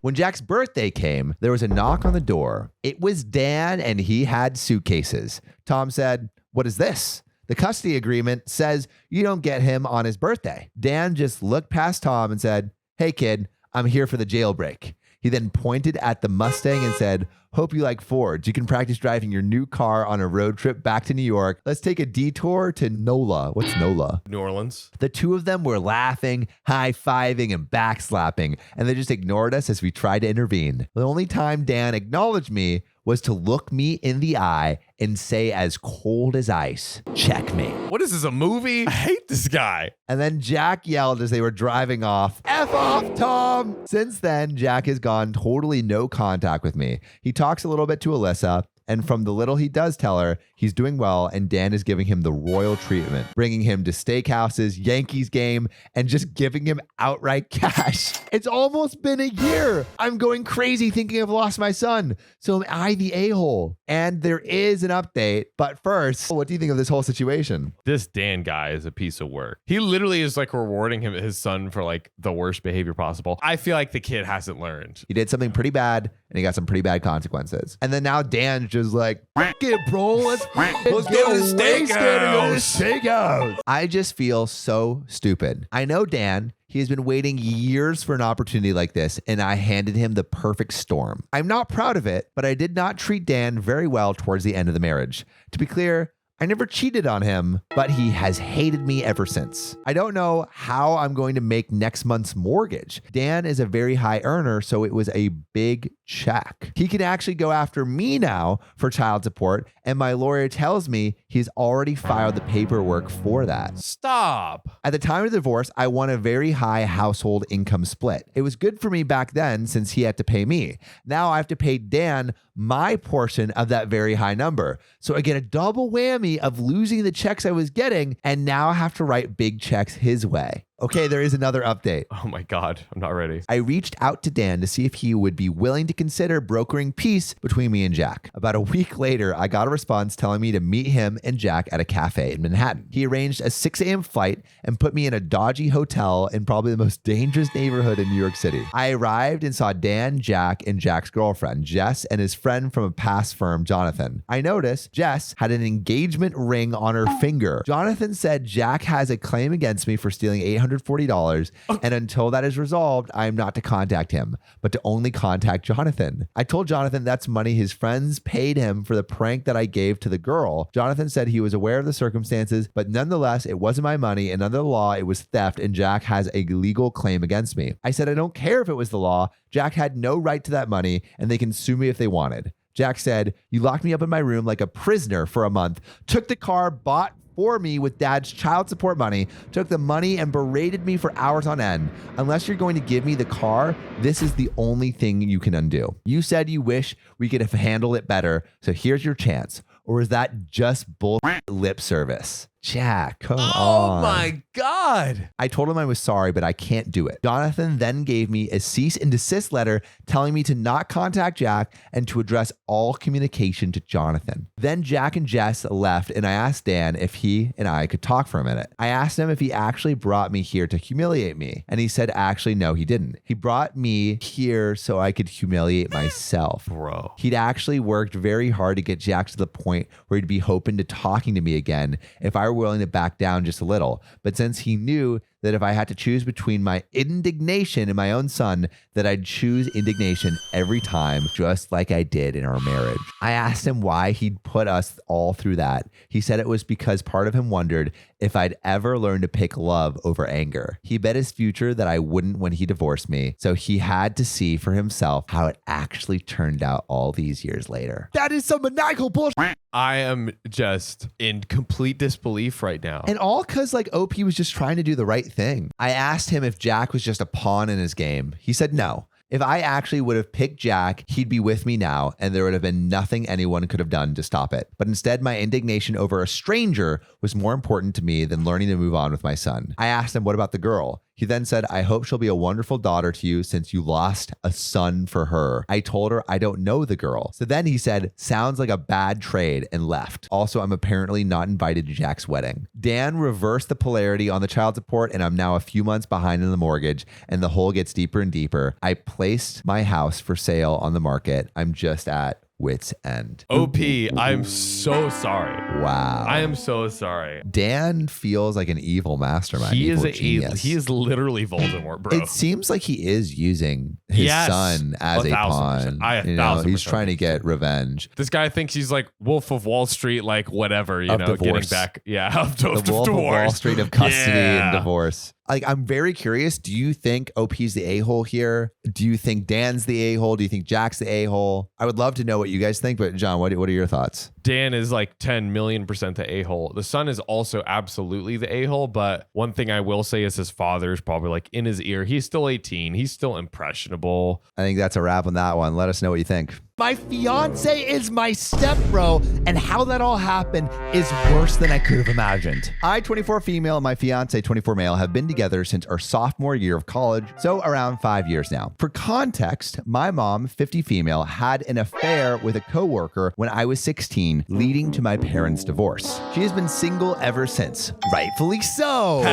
When Jack's birthday came, there was a knock on the door. It was Dan and he had suitcases. Tom said, "What is this?" The custody agreement says you don't get him on his birthday. Dan just looked past Tom and said, "Hey kid, I'm here for the jailbreak." He then pointed at the Mustang and said, "Hope you like Fords. You can practice driving your new car on a road trip back to New York. Let's take a detour to NOLA." What's NOLA? New Orleans. The two of them were laughing, high-fiving, and backslapping, and they just ignored us as we tried to intervene. The only time Dan acknowledged me was to look me in the eye and say as cold as ice, "Checkmate." What is this, a movie? I hate this guy. And then Jack yelled as they were driving off, "F off, Tom!" Since then, Jack has gone totally no contact with me. He talks a little bit to Alyssa, And from the little he does tell her, he's doing well, and Dan is giving him the royal treatment, bringing him to steakhouses, Yankees game, and just giving him outright cash. It's almost been a year. I'm going crazy thinking I've lost my son. So am I the a-hole? And there is an update. But first, what do you think of this whole situation? This Dan guy is a piece of work. He literally is like rewarding his son for like the worst behavior possible. I feel like the kid hasn't learned. He did something pretty bad, and he got some pretty bad consequences. And then now Dan's just like, "F it, bro. Let's go to the steakhouse." I just feel so stupid. I know Dan. He has been waiting years for an opportunity like this, and I handed him the perfect storm. I'm not proud of it, but I did not treat Dan very well towards the end of the marriage. To be clear, I never cheated on him, but he has hated me ever since. I don't know how I'm going to make next month's mortgage. Dan is a very high earner, so it was a big check. He can actually go after me now for child support, and my lawyer tells me he's already filed the paperwork for that. Stop. At the time of the divorce, I won a very high household income split. It was good for me back then since he had to pay me. Now I have to pay Dan my portion of that very high number. So I get a double whammy of losing the checks I was getting, and now I have to write big checks his way. Okay, there is another update. Oh my God, I'm not ready. I reached out to Dan to see if he would be willing to consider brokering peace between me and Jack. About a week later, I got a response telling me to meet him and Jack at a cafe in Manhattan. He arranged a 6 a.m. flight and put me in a dodgy hotel in probably the most dangerous neighborhood in New York City. I arrived and saw Dan, Jack, and Jack's girlfriend, Jess, and his friend from a past firm, Jonathan. I noticed Jess had an engagement ring on her finger. Jonathan said Jack has a claim against me for stealing $840, and until that is resolved, I am not to contact him, but to only contact Jonathan. I told Jonathan that's money his friends paid him for the prank that I gave to the girl. Jonathan said he was aware of the circumstances, but nonetheless, it wasn't my money, and under the law, it was theft, and Jack has a legal claim against me. I said I don't care if it was the law. Jack had no right to that money, and they can sue me if they wanted. Jack said, "You locked me up in my room like a prisoner for a month, took the car bought for me with Dad's child support money, took the money and berated me for hours on end. Unless you're going to give me the car, this is the only thing you can undo. You said you wish we could have handled it better, so here's your chance." Or is that just bullshit lip service? Jack, come on. Oh my God. I told him I was sorry, but I can't do it. Jonathan then gave me a cease and desist letter telling me to not contact Jack and to address all communication to Jonathan. Then Jack and Jess left, and I asked Dan if he and I could talk for a minute. I asked him if he actually brought me here to humiliate me, and he said actually no, he didn't. He brought me here so I could humiliate myself. Bro. He'd actually worked very hard to get Jack to the point where he'd be open to talking to me again if I were willing to back down just a little. But since he knew that if I had to choose between my indignation and my own son, that I'd choose indignation every time, just like I did in our marriage. I asked him why he'd put us all through that. He said it was because part of him wondered if I'd ever learn to pick love over anger. He bet his future that I wouldn't when he divorced me, so he had to see for himself how it actually turned out all these years later. That is some maniacal bullshit. I am just in complete disbelief right now. And all because like OP was just trying to do the right thing. I asked him if Jack was just a pawn in his game. He said no. If I actually would have picked Jack, he'd be with me now, and there would have been nothing anyone could have done to stop it. But instead, my indignation over a stranger was more important to me than learning to move on with my son. I asked him, what about the girl? He then said, I hope she'll be a wonderful daughter to you since you lost a son for her. I told her I don't know the girl. So then he said, sounds like a bad trade, and left. Also, I'm apparently not invited to Jack's wedding. Dan reversed the polarity on the child support, and I'm now a few months behind in the mortgage, and the hole gets deeper and deeper. I placed my house for sale on the market. I'm just at wit's end. OP, I'm so sorry. Wow. I am so sorry. Dan feels like an evil mastermind. He is genius. he is literally Voldemort, bro. It seems like he is using his son as a 1,000%. pawn. I 1,000% he's trying to get revenge. This guy thinks he's like Wolf of Wall Street, like whatever, Of divorce. getting back. Yeah, of The Wolf of Wall Street of custody and divorce. Like, I'm very curious. Do you think OP's the a-hole here? Do you think Dan's the a-hole? Do you think Jack's the a-hole? I would love to know what you guys think, but John, what are your thoughts? Dan is like 10 million% the a-hole. The son is also absolutely the a-hole, but one thing I will say is his father is probably like in his ear. He's still 18. He's still impressionable. I think that's a wrap on that one. Let us know what you think. My fiance is my stepbro, and how that all happened is worse than I could have imagined. I, 24 female, and my fiance, 24 male, have been together since our sophomore year of college, so around 5 years now. For context, my mom, 50 female, had an affair with a coworker when I was 16, leading to my parents' divorce. She has been single ever since. Rightfully so.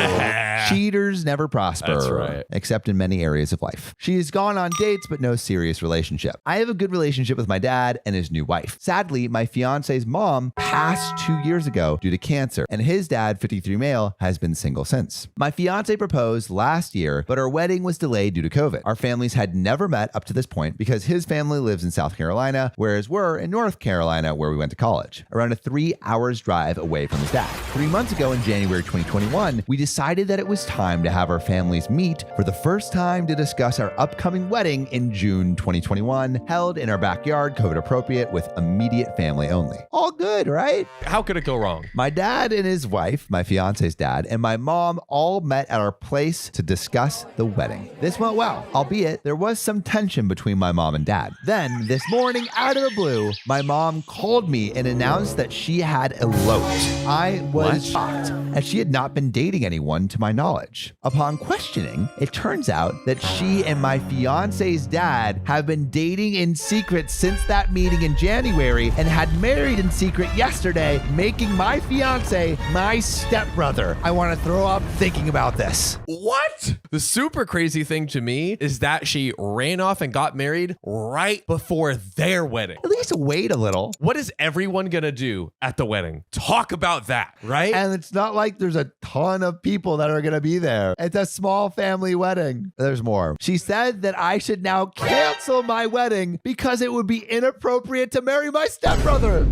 Cheaters never prosper. That's right. Except in many areas of life. She has gone on dates, but no serious relationship. I have a good relationship with my dad and his new wife. Sadly, my fiance's mom passed 2 years ago due to cancer, and his dad, 53 male, has been single since. My fiance proposed last year, but our wedding was delayed due to COVID. Our families had never met up to this point because his family lives in South Carolina, whereas we're in North Carolina, where we went to college, around a 3 hours drive away from his dad. 3 months ago in January 2021, we decided that it was time to have our families meet for the first time to discuss our upcoming wedding in June 2021, held in our backyard, COVID appropriate, with immediate family only. All good, right? How could it go wrong? My dad and his wife, my fiance's dad, and my mom all met at our place to discuss the wedding. This went well, albeit there was some tension between my mom and dad. Then, this morning, out of the blue, my mom called me and announced that she had eloped. I was shocked, as she had not been dating anyone to my knowledge. Upon questioning, it turns out that she and my fiance's dad have been dating in secret since that meeting in January and had married in secret yesterday, making my fiance my stepbrother. I want to throw up thinking about this. What? The super crazy thing to me is that she ran off and got married right before their wedding. At least wait a little. What is everyone gonna do at the wedding? Talk about that, right? And it's not like there's a ton of people that are going to be there. It's a small family wedding. There's more. She said that I should now cancel my wedding because it would be inappropriate to marry my stepbrother.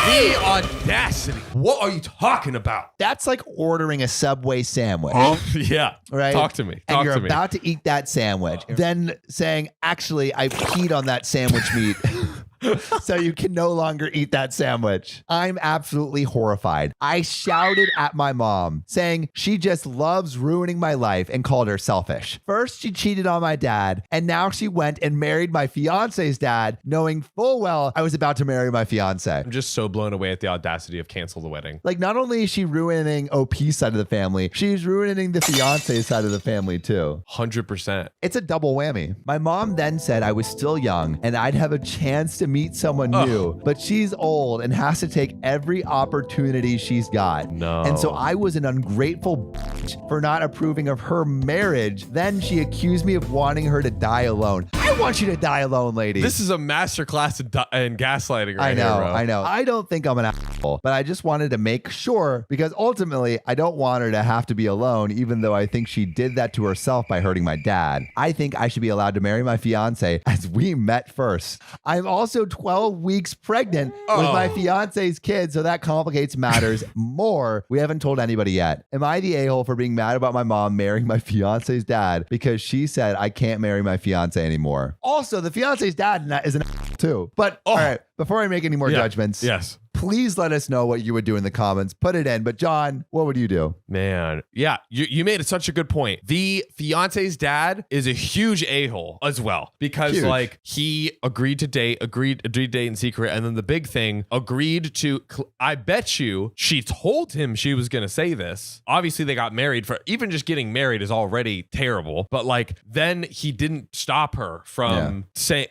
The audacity. What are you talking about? That's like ordering a Subway sandwich. Yeah. Right? Talk to me. And Talk you're to me. about to eat that sandwich. Then saying, actually, I peed on that sandwich meat. So you can no longer eat that sandwich. I'm absolutely horrified. I shouted at my mom, saying she just loves ruining my life and called her selfish. First, she cheated on my dad, and now she went and married my fiance's dad, knowing full well I was about to marry my fiance. I'm just so blown away at the audacity of cancel the wedding. Like, not only is she ruining OP's side of the family, she's ruining the fiance's side of the family too. 100%. It's a double whammy. My mom then said I was still young and I'd have a chance to meet someone new, but she's old and has to take every opportunity she's got. No. And so I was an ungrateful bitch for not approving of her marriage. Then she accused me of wanting her to die alone. I want you to die alone, lady. This is a masterclass in gaslighting right here, bro. I know. I don't think I'm an asshole, but I just wanted to make sure because ultimately I don't want her to have to be alone, even though I think she did that to herself by hurting my dad. I think I should be allowed to marry my fiance as we met first. I'm also 12 weeks pregnant with my fiance's kid, so that complicates matters more. We haven't told anybody yet. Am I the a-hole for being mad about my mom marrying my fiance's dad because she said I can't marry my fiance anymore? Also, the fiance's dad is an asshole too. But all right, before I make any more judgments, yes, please let us know what you would do in the comments. Put it in. But John, what would you do? man. Yeah, you made such a good point. The fiance's dad is a huge a-hole as well because Huge. like he agreed to date in secret, and then the big thing agreed to. I bet you she told him she was gonna say this. Obviously, they got married. For even just getting married is already terrible. But like then he didn't stop her from saying,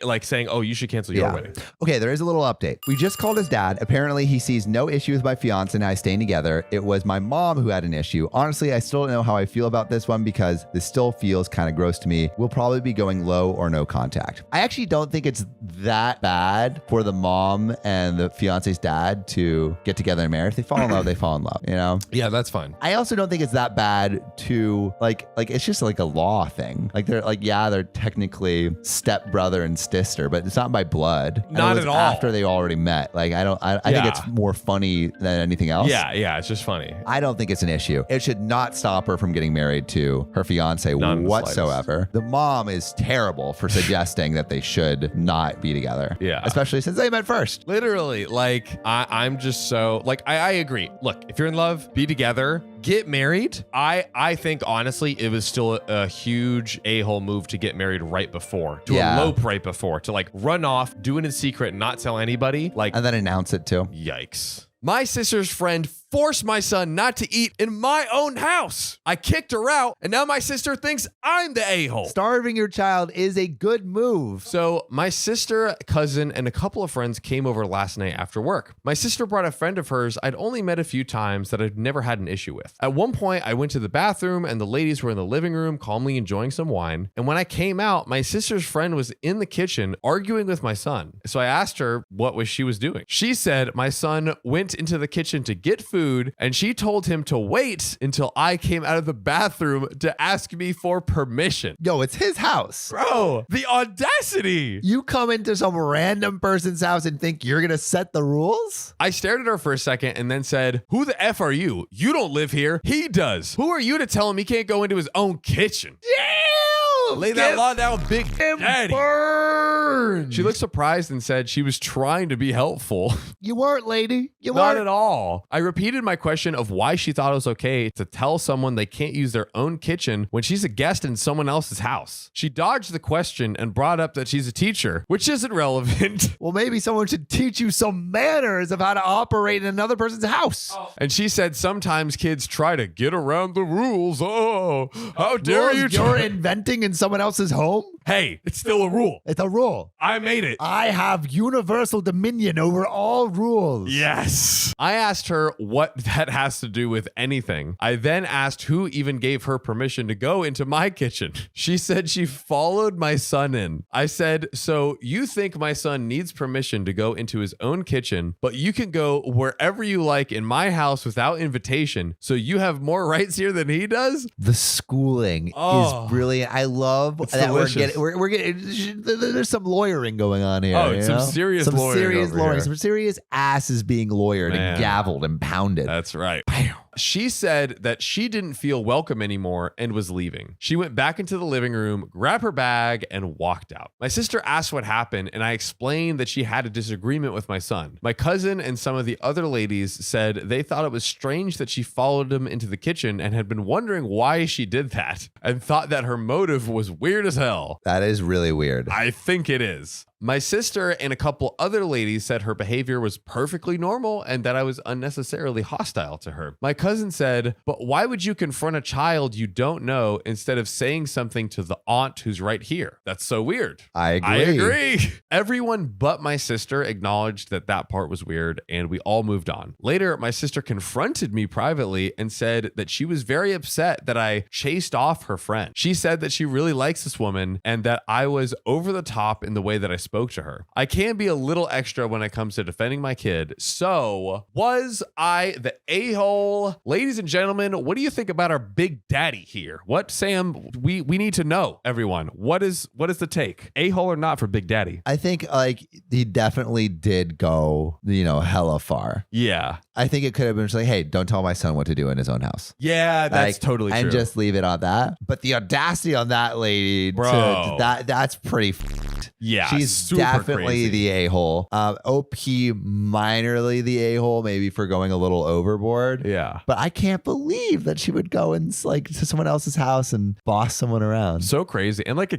oh, you should cancel your wedding. Okay, there is a little update. We just called his dad. Apparently, he sees no issue with my fiance and I staying together. It was my mom who had an issue. Honestly, I still don't know how I feel about this one because this still feels kind of gross to me. We'll probably be going low or no contact. I actually don't think it's that bad for the mom and the fiance's dad to get together and marry. If they fall in love, they fall in love, you know? Yeah, that's fine. I also don't think it's that bad to like it's just like a law thing. Like they're technically stepbrother and sister, but it's not by blood. And Not it was at all. after they already met. Like I think it's more funny than anything else. Yeah, it's just funny. I don't think it's an issue. It should not stop her from getting married to her fiance None the whatsoever. The mom is terrible for suggesting that they should not be together. Yeah. Especially since they met first. Literally, like I'm just so like I agree. Look, if you're in love, be together, Get married? I think honestly it was still a huge a-hole move to get married right before, to elope right before, to like run off, do it in secret, not tell anybody. Like, And then announce it too. yikes. My sister's friend forced my son not to eat in my own house. I kicked her out, and now my sister thinks I'm the a-hole. Starving your child is a good move. So my sister, cousin, and a couple of friends came over last night after work. My sister brought a friend of hers I'd only met a few times that I'd never had an issue with. At one point, I went to the bathroom and the ladies were in the living room calmly enjoying some wine. And when I came out, my sister's friend was in the kitchen arguing with my son. So I asked her what she was doing. She said my son went into the kitchen to get food and she told him to wait until I came out of the bathroom to ask me for permission. Yo, it's his house. Bro, the audacity. You come into some random person's house and think you're going to set the rules? I stared at her for a second and then said, "Who the F are you? You don't live here. He does. Who are you to tell him he can't go into his own kitchen?" Lay that law down, Big Daddy. Burn. She looked surprised and said she was trying to be helpful. You weren't, lady. You Not weren't. at all. I repeated my question of why she thought it was okay to tell someone they can't use their own kitchen when she's a guest in someone else's house. She dodged the question and brought up that she's a teacher, which isn't relevant. Well, maybe someone should teach you some manners of how to operate in another person's house. And she said sometimes kids try to get around the rules. Oh, how dare you? You're inventing in someone else's home? Hey, it's still a rule. It's a rule. I made it. I have universal dominion over all rules. Yes. I asked her what that has to do with anything. I then asked who even gave her permission to go into my kitchen. She said she followed my son in. I said, "So you think my son needs permission to go into his own kitchen, but you can go wherever you like in my house without invitation, so you have more rights here than he does?" The schooling is brilliant. I love It's that delicious. we're getting there's some lawyering going on here. Oh, you some know? serious some lawyering serious over lawyering, here. some serious asses being lawyered Man. and gavelled and pounded. That's right. She said that she didn't feel welcome anymore and was leaving. She went back into the living room, grabbed her bag, and walked out. My sister asked what happened, and I explained that she had a disagreement with my son. My cousin and some of the other ladies said they thought it was strange that she followed him into the kitchen and had been wondering why she did that, and thought that her motive was weird as hell. That is really weird. I think it is. My sister and a couple other ladies said her behavior was perfectly normal and that I was unnecessarily hostile to her. My cousin said, "But why would you confront a child you don't know instead of saying something to the aunt who's right here? That's so weird." I agree. I agree. Everyone but my sister acknowledged that that part was weird, and we all moved on. Later, my sister confronted me privately and said that she was very upset that I chased off her friend. She said that she really likes this woman and that I was over the top in the way that I spoke to her. I can be a little extra when it comes to defending my kid. So, was I the a-hole? Ladies and gentlemen, what do you think about our big daddy here? What, Sam? We need to know, everyone. What is the take? A-hole or not for Big Daddy? I think like he definitely did go, hella far. Yeah. I think it could have been just like, hey, don't tell my son what to do in his own house. Yeah, that's Like, totally true. And just leave it on that. But the audacity on that lady, Bro. that's pretty f***ed. Yeah, She's super definitely crazy. the a-hole. OP minorly the a-hole, maybe for going a little overboard. Yeah. But I can't believe that she would go and like to someone else's house and boss someone around. So crazy. And like a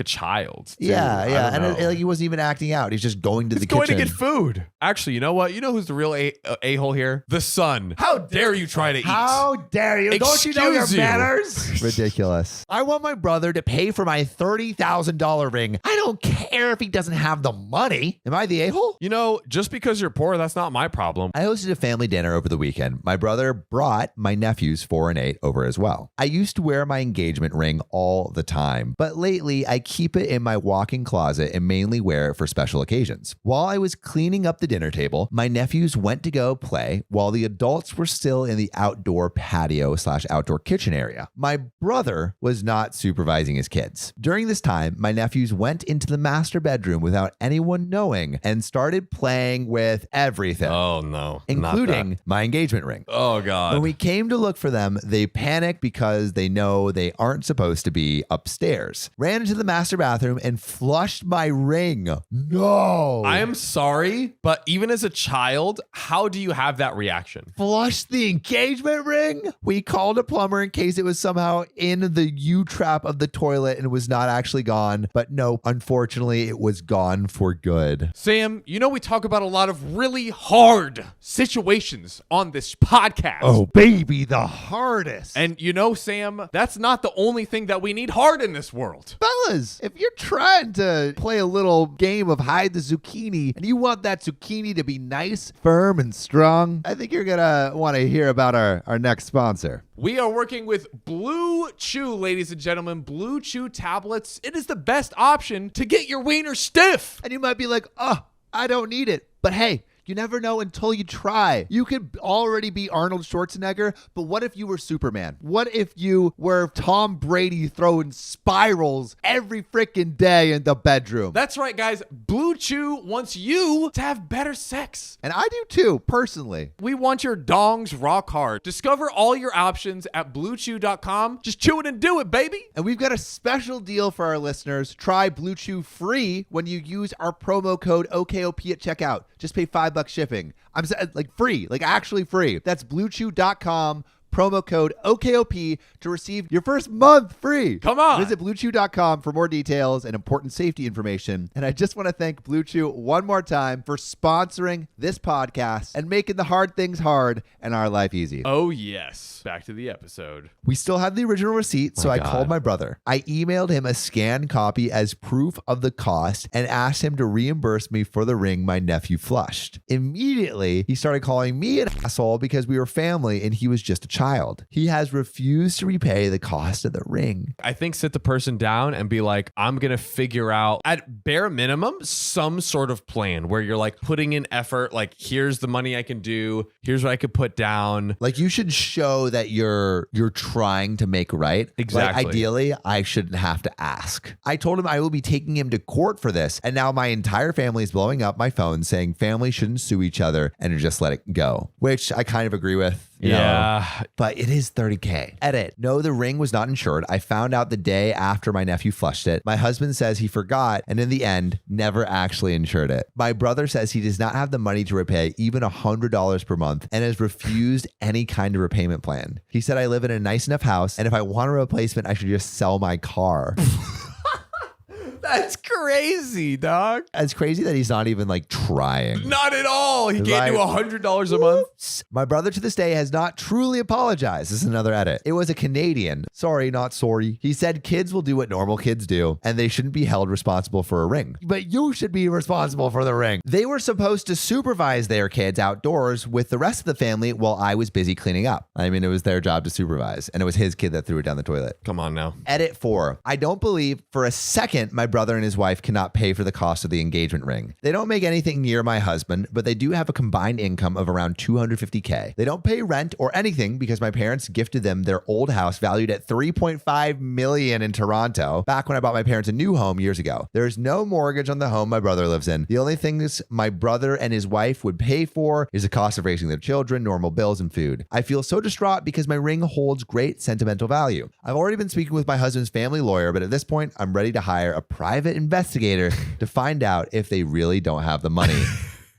child. too. Yeah, I yeah. don't And know. like he wasn't even acting out. He's just going to He's the going kitchen. to get food. Actually, you know what? You know who's the real a-hole here? The son. How dare you try to eat? How dare you? Don't you know your Excuse you. manners? Ridiculous. I want my brother to pay for my $30,000 ring. I don't care if he doesn't have the money. Am I the a-hole? You know, just because you're poor, that's not my problem. I hosted a family dinner over the weekend. My brother brought my nephews 4 and 8 over as well. I used to wear my engagement ring all the time, but lately I keep it in my walk-in closet and mainly wear it for special occasions. While I was cleaning up the dinner table, my nephews went to go play while the adults were still in the outdoor patio/outdoor kitchen area. My brother was not supervising his kids. During this time, my nephews went into the master bedroom without anyone knowing and started playing with everything, Oh no. including my engagement ring. Oh God. When we came to look for them, they panicked because they know they aren't supposed to be upstairs. Ran into the master bathroom and flushed my ring. No. I am sorry, but even as a child, how do you have that reaction? Flushed the engagement ring? We called a plumber in case it was somehow in the U-trap of the toilet and was not actually gone. But no, unfortunately, it was gone for good. Sam, you know we talk about a lot of really hard situations on this podcast. Oh, baby, the hardest. And you know, Sam, that's not the only thing that we need hard in this world. Fellas, if you're trying to play a little game of hide the zucchini and you want that zucchini to be nice, firm, and strong, I think you're going to want to hear about our next sponsor. We are working with Blue Chew, ladies and gentlemen. Blue Chew tablets. It is the best option to get your wiener stiff. And you might be like, oh, I don't need it. But hey, you never know until you try. You could already be Arnold Schwarzenegger, but what if you were Superman? What if you were Tom Brady throwing spirals every freaking day in the bedroom? That's right, guys. Blue Chew wants you to have better sex. And I do too, personally. We want your dongs rock hard. Discover all your options at bluechew.com. Just chew it and do it, baby. And we've got a special deal for our listeners. Try Blue Chew free when you use our promo code OKOP at checkout. Just pay $5 shipping. I'm like free, like actually free. That's bluechew.com. Promo code OKOP to receive your first month free. Come on. Visit bluechew.com for more details and important safety information. And I just want to thank Blue Chew one more time for sponsoring this podcast and making the hard things hard and our life easy. Oh, yes. Back to the episode. We still have the original receipt, so I called my brother. I emailed him a scanned copy as proof of the cost and asked him to reimburse me for the ring my nephew flushed. Immediately, he started calling me an asshole because we were family and he was just a child. He has refused to repay the cost of the ring. I think sit the person down and be like, I'm going to figure out at bare minimum some sort of plan where you're like putting in effort. Like, here's the money I can do. Here's what I could put down. Like, you should show that you're trying to make right. Exactly. Like, ideally, I shouldn't have to ask. I told him I will be taking him to court for this. And now my entire family is blowing up my phone saying family shouldn't sue each other and to just let it go, which I kind of agree with. You know, but it is $30K. Edit. No, the ring was not insured. I found out the day after my nephew flushed it. My husband says he forgot and in the end, never actually insured it. My brother says he does not have the money to repay even $100 per month and has refused any kind of repayment plan. He said I live in a nice enough house and if I want a replacement, I should just sell my car. That's crazy, dog. It's crazy that he's not even like trying. Not at all. He can't do $100 a month. My brother to this day has not truly apologized. This is another edit. It was a Canadian. Sorry, not sorry. He said kids will do what normal kids do and they shouldn't be held responsible for a ring. But you should be responsible for the ring. They were supposed to supervise their kids outdoors with the rest of the family while I was busy cleaning up. I mean, it was their job to supervise and it was his kid that threw it down the toilet. Come on now. Edit 4. I don't believe for a second my brother and his wife cannot pay for the cost of the engagement ring. They don't make anything near my husband, but they do have a combined income of around $250K. They don't pay rent or anything because my parents gifted them their old house valued at $3.5 million in Toronto back when I bought my parents a new home years ago. There is no mortgage on the home my brother lives in. The only things my brother and his wife would pay for is the cost of raising their children, normal bills, and food. I feel so distraught because my ring holds great sentimental value. I've already been speaking with my husband's family lawyer, but at this point, I'm ready to hire a private investigator to find out if they really don't have the money.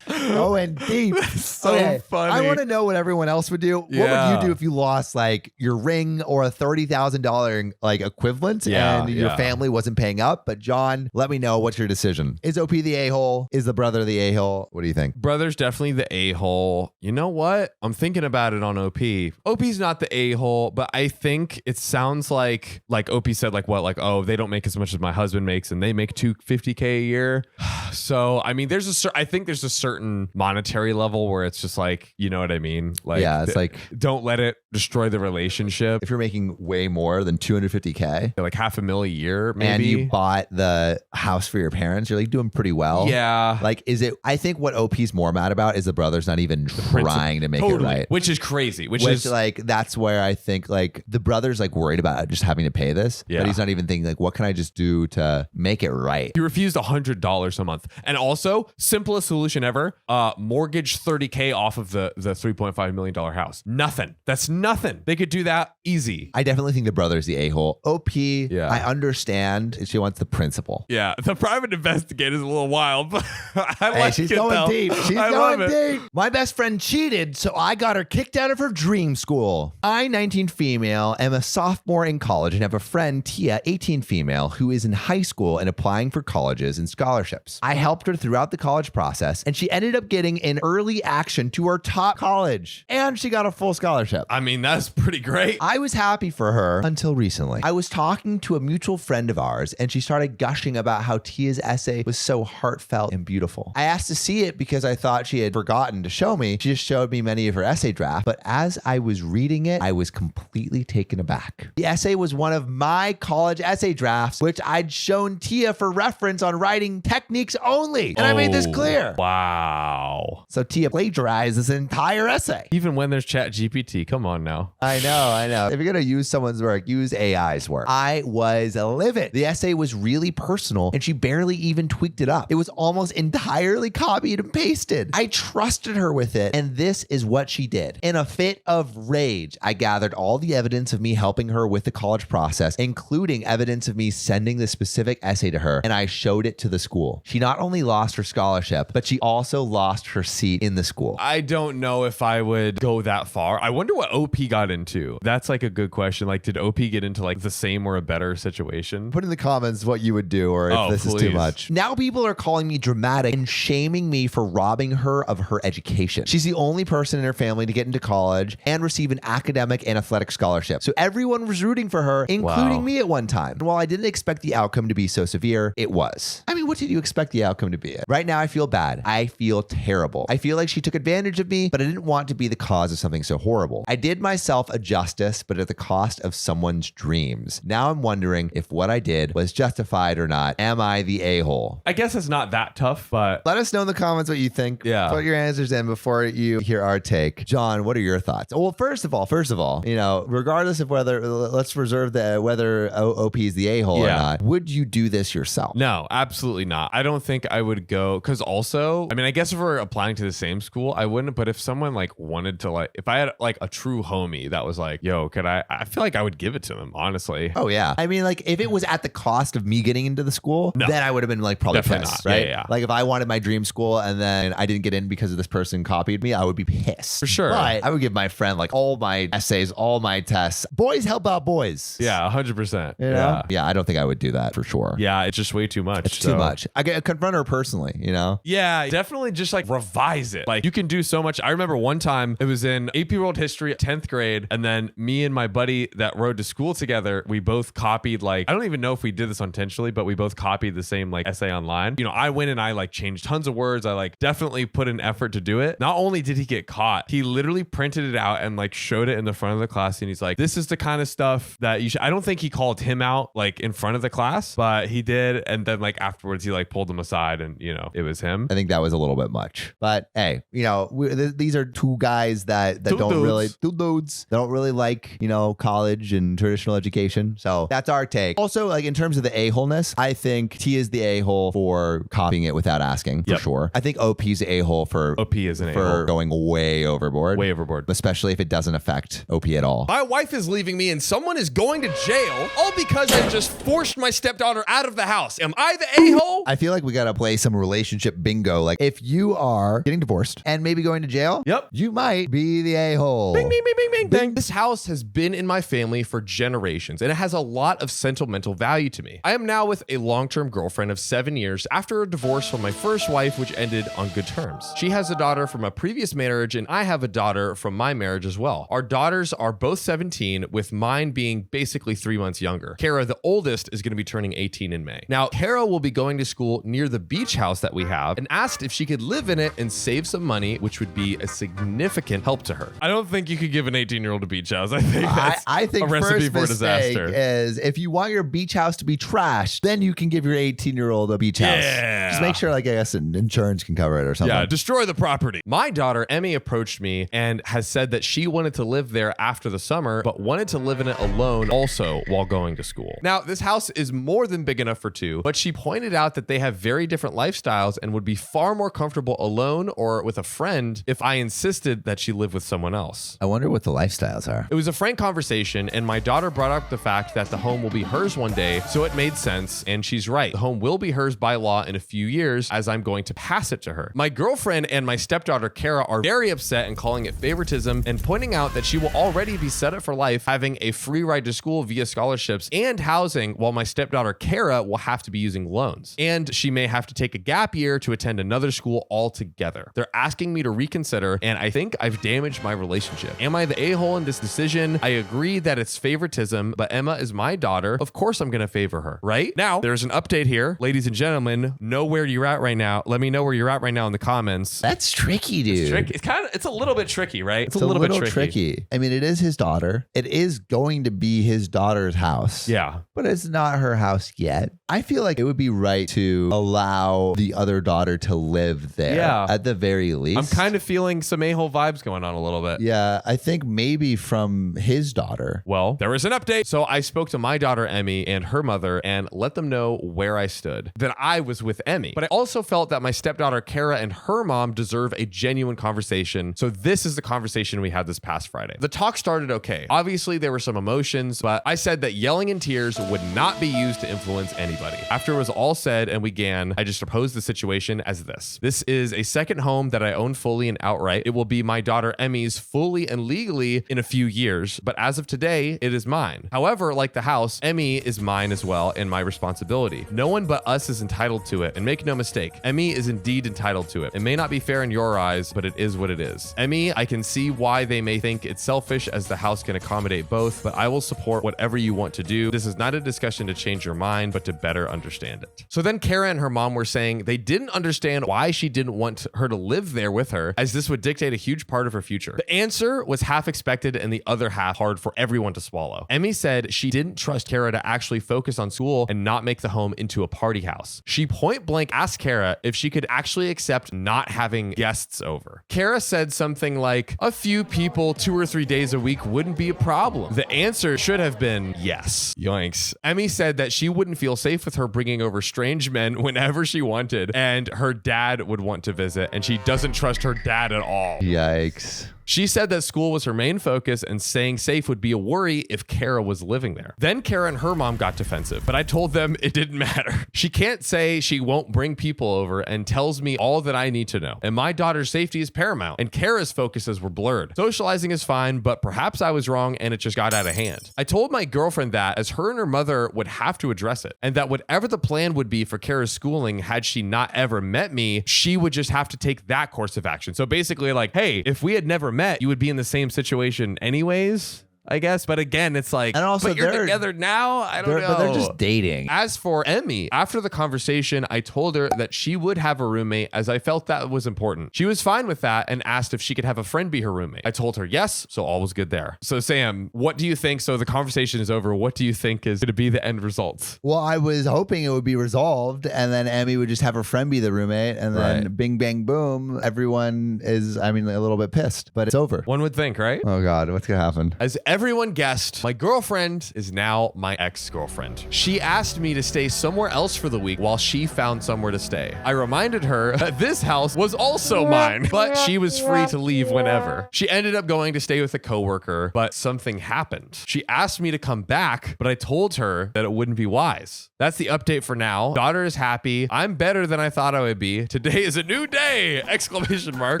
Going deep. So funny. I want to know what everyone else would do. What would you do if you lost like your ring or a $30,000 like equivalent and your family wasn't paying up? But John, let me know, what's your decision? Is OP the a-hole? Is the brother the a-hole? What do you think? Brother's definitely the a-hole. You know what? I'm thinking about it on OP. OP's not the a-hole, but I think it sounds like OP said oh, they don't make as much as my husband makes and they make $250K a year. So, I mean, I think there's a certain certain monetary level where it's just like, you know what I mean? Like, Yeah, it's like don't let it destroy the relationship. if you're making way more than 250K Like $500,000 a year, maybe. and you bought the house for your parents, you're like doing pretty well. Yeah. Like, is it? I think what OP's more mad about is the brother's not even trying to make it right. Which is crazy. Which Which is like that's where I think like the brother's like worried about just having to pay this, Yeah. but he's not even thinking like, what can I just do to make it right? he refused $100 a month. And also, simplest solution ever, mortgage $30K off of the $3.5 million house. Nothing. That's nothing. They could do that easy. I definitely think the brother's the a-hole. OP, Yeah. I understand she wants the principal. Yeah, the private investigator is a little wild, but I Hey, like she's it going though. deep. She's I going love it. deep. My best friend cheated, so I got her kicked out of her dream school. I, 19 female, am a sophomore in college and have a friend, Tia, 18 female, who is in high school and applying for colleges and scholarships. I helped her throughout the college process, and she ended up getting an early action to her top college, and she got a full scholarship. I mean, that's pretty great. I was happy for her until recently. I was talking to a mutual friend of ours, and she started gushing about how Tia's essay was so heartfelt and beautiful. I asked to see it because I thought she had forgotten to show me. She just showed me many of her essay drafts, but as I was reading it, I was completely taken aback. The essay was one of my college essay drafts, which I'd shown Tia for reference on writing techniques only. And I made this clear. Wow. So Tia plagiarized this entire essay. Even when there's Chat GPT, come on now. I know. If you're going to use someone's work, use AI's work. I was livid. The essay was really personal and she barely even tweaked it up. It was almost entirely copied and pasted. I trusted her with it, and this is what she did. In a fit of rage, I gathered all the evidence of me helping her with the college process, including evidence of me sending the specific essay to her, and I showed it to the school. She not only lost her scholarship, but she also lost her seat in the school. I don't know if I would go that far. I wonder what OP got into. That's like a good question. Like, did OP get into like the same or a better situation? Put in the comments what you would do or if this is too please. much. Now people are calling me dramatic and shaming me for robbing her of her education. She's the only person in her family to get into college and receive an academic and athletic scholarship. So everyone was rooting for her, including Wow. me at one time. And while I didn't expect the outcome to be so severe, it was. I mean, what did you expect the outcome to be? Right now I feel bad. I feel terrible. I feel like she took advantage of me, but I didn't want to be the cause of something so horrible. I did myself a justice, but at the cost of someone's dreams. Now I'm wondering if what I did was justified or not. Am I the a-hole? I guess it's not that tough, but Let us know in the comments what you think. Yeah. Put your answers in before you hear our take. John, what are your thoughts? Well, first of all, you know, regardless of whether, let's reserve whether OP is the a-hole or Yeah. not, would you do this yourself? no, absolutely not. I don't think I would go because also, I mean, I guess if we're applying to the same school, I wouldn't. But if someone like wanted to like, if I had like a true homie that was like, yo, could I feel like I would give it to them, honestly. Oh yeah. I mean, like if it was at the cost of me getting into the school, No. then I would have been like probably Definitely pissed, not. right? Yeah. Like if I wanted my dream school and then I didn't get in because of this person copied me, I would be pissed. For sure. But I would give my friend like all my essays, all my tests. Boys help out boys. Yeah, 100%. You know? Yeah. Yeah, I don't think I would do that for sure. Yeah, it's just way too much. It's too much. I get confront her personally, you know? Yeah, definitely just like revise it. Like you can do so much. I remember one time it was in AP World History, 10th grade, and then me and my buddy that rode to school together, we both copied like, I don't even know if we did this intentionally, but we both copied the same like essay online. You know, I went and I like changed tons of words. I like definitely put an effort to do it. Not only did he get caught, he literally printed it out and like showed it in the front of the class. And he's like, this is the kind of stuff that you should, I don't think he called him out like in front of the class, but he did. And then like afterwards, he like pulled him aside and, you know, it was him. I think that was a little bit much. But hey, you know, these are two guys that Two don't dudes. really, two dudes, that don't really like, you know, college and traditional education. So that's our take. Also, like in terms of the a-holeness, I think T is the a-hole for copying it without asking, for Yep. sure. I think OP's the a-hole for OP is an for a-hole. going way overboard. Way overboard. Especially if it doesn't affect OP at all. My wife is leaving me and someone is going to jail all because I just forced my stepdaughter out of the house. Am I the a-hole? I feel like we got to play some relationship bingo. Like if you are getting divorced and maybe going to jail, Yep. you might be the a-hole. Bing, bing, bing, bing, bing, bing. This house has been in my family for generations, and it has a lot of sentimental value to me. I am now with a long-term girlfriend of 7 years after a divorce from my first wife, which ended on good terms. She has a daughter from a previous marriage, and I have a daughter from my marriage as well. Our daughters are both 17, with mine being basically 3 months younger. Kara, the oldest, is going to be turning 18 in May. Now, Kara will be going going to school near the beach house that we have and asked if she could live in it and save some money, which would be a significant help to her. I don't think you could give an 18-year-old a beach house. I think that's I think a recipe first for mistake disaster. is if you want your beach house to be trashed, then you can give your 18-year-old a beach house. Yeah. Just make sure, like, I guess insurance can cover it or something. Yeah, destroy the property. My daughter, Emmy, approached me and has said that she wanted to live there after the summer, but wanted to live in it alone also while going to school. Now, this house is more than big enough for two, but she pointed out that they have very different lifestyles and would be far more comfortable alone or with a friend if I insisted that she live with someone else. I wonder what the lifestyles are. It was a frank conversation, and my daughter brought up the fact that the home will be hers one day, so it made sense, and she's right. The home will be hers by law in a few years, as I'm going to pass it to her. My girlfriend and my stepdaughter, Kara, are very upset and calling it favoritism and pointing out that she will already be set up for life, having a free ride to school via scholarships and housing, while my stepdaughter, Kara, will have to be using loans. And she may have to take a gap year to attend another school altogether. They're asking me to reconsider, and I think I've damaged my relationship. Am I the a-hole in this decision? I agree that it's favoritism, but Emma is my daughter. Of course I'm going to favor her, right? Now, there's an update here. Ladies and gentlemen, know where you're at right now. Let me know where you're at right now in the comments. That's tricky, dude. It's a little bit tricky, right? It's a little bit tricky. I mean, it is his daughter. It is going to be his daughter's house. Yeah. But it's not her house yet. I feel like it would be right to allow the other daughter to live there. Yeah. At the very least. I'm kind of feeling some a-hole vibes going on a little bit. Yeah, I think maybe from his daughter. Well, there was an update. So I spoke to my daughter, Emmy, and her mother and let them know where I stood, that I was with Emmy. But I also felt that my stepdaughter, Kara, and her mom deserve a genuine conversation. So this is the conversation we had this past Friday. The talk started okay. Obviously, there were some emotions, but I said that yelling and tears would not be used to influence anybody. After it was all said and we began, I just proposed the situation as this. This is a second home that I own fully and outright. It will be my daughter Emmy's fully and legally in a few years, but as of today, it is mine. However, like the house, Emmy is mine as well and my responsibility. No one but us is entitled to it, and make no mistake, Emmy is indeed entitled to it. It may not be fair in your eyes, but it is what it is. Emmy, I can see why they may think it's selfish, as the house can accommodate both, but I will support whatever you want to do. This is not a discussion to change your mind, but to better understand it. So then Kara and her mom were saying they didn't understand why she didn't want her to live there with her, as this would dictate a huge part of her future. The answer was half expected and the other half hard for everyone to swallow. Emmy said she didn't trust Kara to actually focus on school and not make the home into a party house. She point blank asked Kara if she could actually accept not having guests over. Kara said something like, a few people 2 or 3 days a week wouldn't be a problem. The answer should have been yes. Yoinks. Emmy said that she wouldn't feel safe with her bringing over strange men whenever she wanted, and her dad would want to visit, and she doesn't trust her dad at all. Yikes. She said that school was her main focus and staying safe would be a worry if Kara was living there. Then Kara and her mom got defensive, but I told them it didn't matter. She can't say she won't bring people over and tells me all that I need to know. And my daughter's safety is paramount, and Kara's focuses were blurred. Socializing is fine, but perhaps I was wrong and it just got out of hand. I told my girlfriend that, as her and her mother would have to address it, and that whatever the plan would be for Kara's schooling had she not ever met me, she would just have to take that course of action. So basically like, hey, if we had never met, you would be in the same situation anyways, I guess. But again, it's like, and also but you're together now? I don't know. But they're just dating. As for Emmy, after the conversation, I told her that she would have a roommate, as I felt that was important. She was fine with that and asked if she could have a friend be her roommate. I told her yes, so all was good there. So Sam, what do you think? So the conversation is over. What do you think is going to be the end result? Well, I was hoping it would be resolved, and then Emmy would just have her friend be the roommate, and then bing, bang, boom, everyone is, a little bit pissed, but it's over. One would think, right? Oh God, what's going to happen? As everyone guessed, my girlfriend is now my ex-girlfriend. She asked me to stay somewhere else for the week while she found somewhere to stay. I reminded her that this house was also mine, but she was free to leave whenever. She ended up going to stay with a coworker, but something happened. She asked me to come back, but I told her that it wouldn't be wise. That's the update for now. Daughter is happy. I'm better than I thought I would be. Today is a new day! Exclamation mark.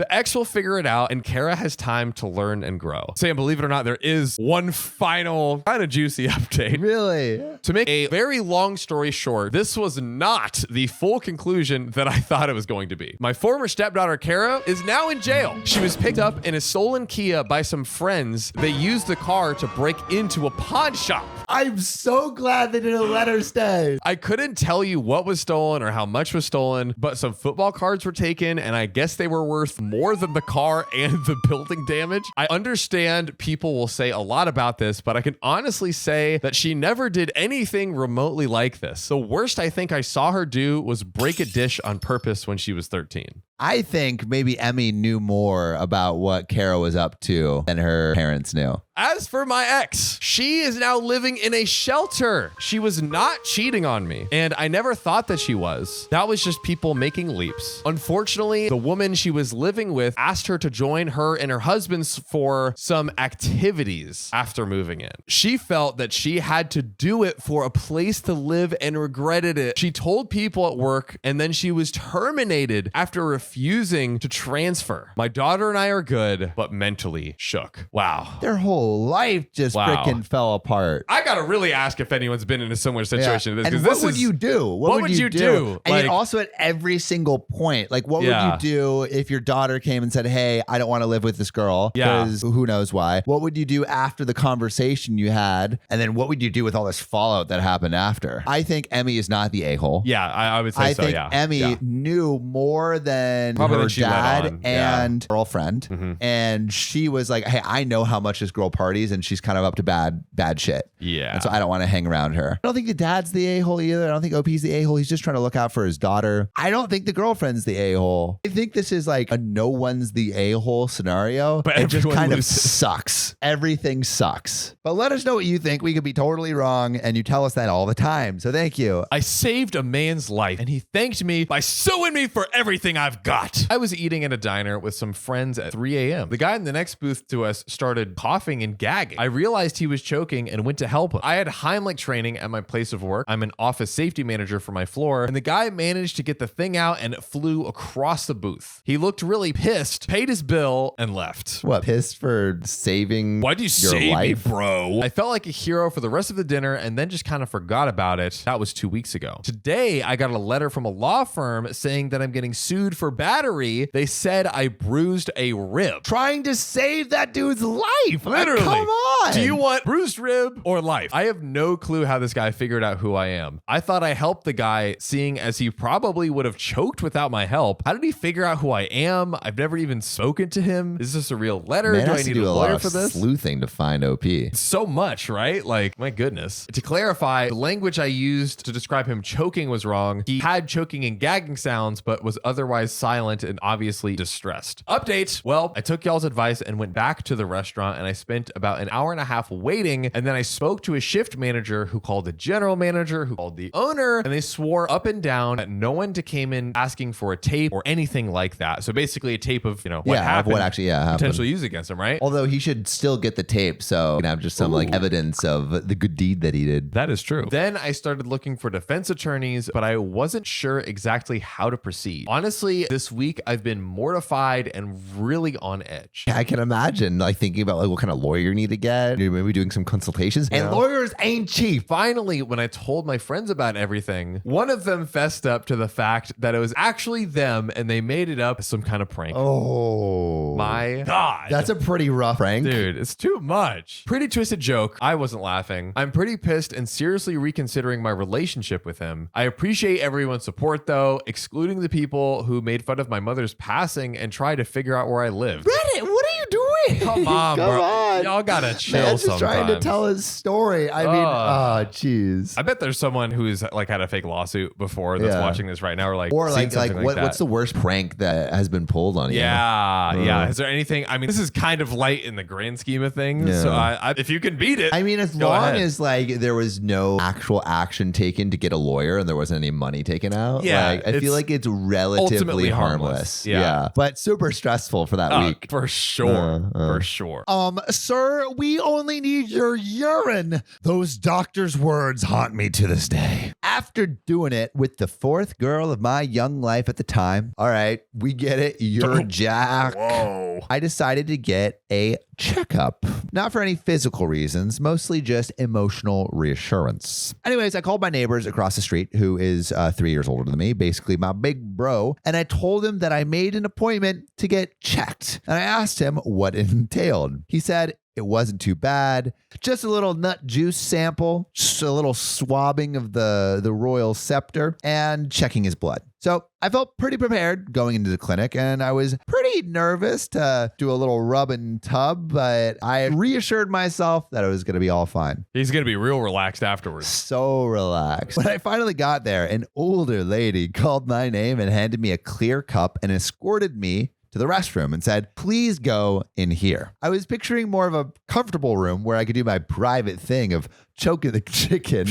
The ex will figure it out, and Kara has time to learn and grow. Sam, believe it or not, there is one final kind of juicy update. Really? To make a very long story short, this was not the full conclusion that I thought it was going to be. My former stepdaughter, Kara, is now in jail. She was picked up in a stolen Kia by some friends. They used the car to break into a pawn shop. I'm so glad they didn't let her stay. I couldn't tell you what was stolen or how much was stolen, but some football cards were taken, and I guess they were worth more than the car and the building damage. I understand people will say a lot about this, but I can honestly say that she never did anything remotely like this. The worst I think I saw her do was break a dish on purpose when she was 13. I think maybe Emmy knew more about what Kara was up to than her parents knew. As for my ex, she is now living in a shelter. She was not cheating on me, and I never thought that she was. That was just people making leaps. Unfortunately, the woman she was living with asked her to join her and her husband's for some activities after moving in. She felt that she had to do it for a place to live and regretted it. She told people at work, and then she was terminated after refusing to transfer. My daughter and I are good, but mentally shook. Wow. Their whole life just freaking fell apart. I gotta really ask if anyone's been in a similar situation to this. And what would you do? What would you do? And Like, also at every single point, like what would you do if your daughter came and said, hey, I don't want to live with this girl because who knows why? What would you do after the conversation you had? And then what would you do with all this fallout that happened after? I think Emmy is not the a-hole. yeah, I would say I so, think yeah. Emmy knew more than Probably her than she let dad on. and girlfriend. And she was like, hey, I know how much this girl parties and she's kind of up to bad shit. Yeah. And so I don't want to hang around her. I don't think the dad's the a-hole either. I don't think OP's the a-hole. He's just trying to look out for his daughter. I don't think the girlfriend's the a-hole. I think this is like a no one's the a-hole scenario. But it just everyone kind loses. of sucks. Everything sucks. But let us know what you think. We could be totally wrong. And you tell us that all the time. So thank you. I saved a man's life, and he thanked me by suing me for everything I've got. I was eating at a diner with some friends at 3 a.m. The guy in the next booth to us started coughing and gagging. I realized he was choking and went to help him. I had Heimlich training at my place of work. I'm an office safety manager for my floor, and the guy managed to get the thing out and it flew across the booth. He looked really pissed, paid his bill, and left. What, pissed for saving Why'd you your save life? me, bro? I felt like a hero for the rest of the dinner and then just kind of forgot about it. That was 2 weeks ago. Today, I got a letter from a law firm saying that I'm getting sued for battery. They said I bruised a rib. Trying to save that dude's life. Literally. Come on. Do you want bruised rib or life? I have no clue how this guy figured out who I am. I thought I helped the guy, seeing as he probably would have choked without my help. How did he figure out who I am? I've never even spoken to him. Is this a real letter? Man Do I has to need do a a lot lawyer of for this? sleuthing to find OP. So much, right? Like, my goodness. To clarify, the language I used to describe him choking was wrong. He had choking and gagging sounds, but was otherwise silent and obviously distressed. Update. Well, I took y'all's advice and went back to the restaurant, and I spent about an hour and a half waiting, and then I spoke to a shift manager who called the general manager, who called the owner, and they swore up and down that no one came in asking for a tape or anything like that. So basically a tape of, what happened, what actually happened. potentially used against him, right? Although he should still get the tape, so you can have just some like evidence of the good deed that he did. That is true. Then I started looking for defense attorneys, but I wasn't sure exactly how to proceed. Honestly, this week I've been mortified and really on edge. I can imagine like thinking about like what kind of lawyer you need to get. You're maybe doing some consultations. And lawyers ain't cheap. Finally, when I told my friends about everything, one of them fessed up to the fact that it was actually them and they made it up as some kind of prank. Oh. My God. That's a pretty rough prank. Dude, it's too much. Pretty twisted joke. I wasn't laughing. I'm pretty pissed and seriously reconsidering my relationship with him. I appreciate everyone's support though, excluding the people who made fun of my mother's passing and tried to figure out where I lived. Reddit, what are you doing? Come on, Come bro. on. Y'all gotta chill Man's just sometimes. trying to tell his story. I mean, jeez. I bet there's someone who's like had a fake lawsuit before that's Yeah. watching this right now, or like, Or seen like something what, that. what's the worst prank that has been pulled on you? Yeah. Is there anything? I mean, this is kind of light in the grand scheme of things. Yeah. So if you can beat it, I mean, as go long ahead. as like there was no actual action taken to get a lawyer and there wasn't any money taken out, Yeah, like, I it's feel like it's relatively ultimately harmless. harmless. Yeah. But super stressful for that week. for sure, for sure. Sir, we only need your urine. Those doctor's words haunt me to this day. After doing it with the fourth girl of my young life at the time, all right, we get it. You're Jack. Whoa. I decided to get a checkup. Not for any physical reasons, mostly just emotional reassurance. Anyways, I called my neighbors across the street, who is 3 years older than me, basically my big bro, and I told him that I made an appointment to get checked. And I asked him what it entailed. He said, it wasn't too bad. Just a little nut juice sample, just a little swabbing of the royal scepter, and checking his blood. So I felt pretty prepared going into the clinic, and I was pretty nervous to do a little rub and tub, but I reassured myself that it was going to be all fine. He's going to be real relaxed afterwards. So relaxed. When I finally got there, an older lady called my name and handed me a clear cup and escorted me to the restroom and said, please go in here. I was picturing more of a comfortable room where I could do my private thing of choking the chicken,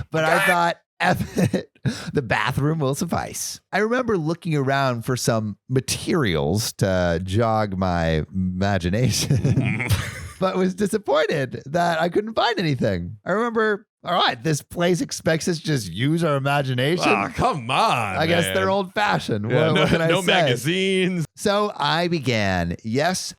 but I thought, F it, the bathroom will suffice. I remember looking around for some materials to jog my imagination, but was disappointed that I couldn't find anything. I remember, all right, this place expects us to just use our imagination. Oh, come on. I guess they're old fashioned. Yeah, What can I no say? magazines. So I began,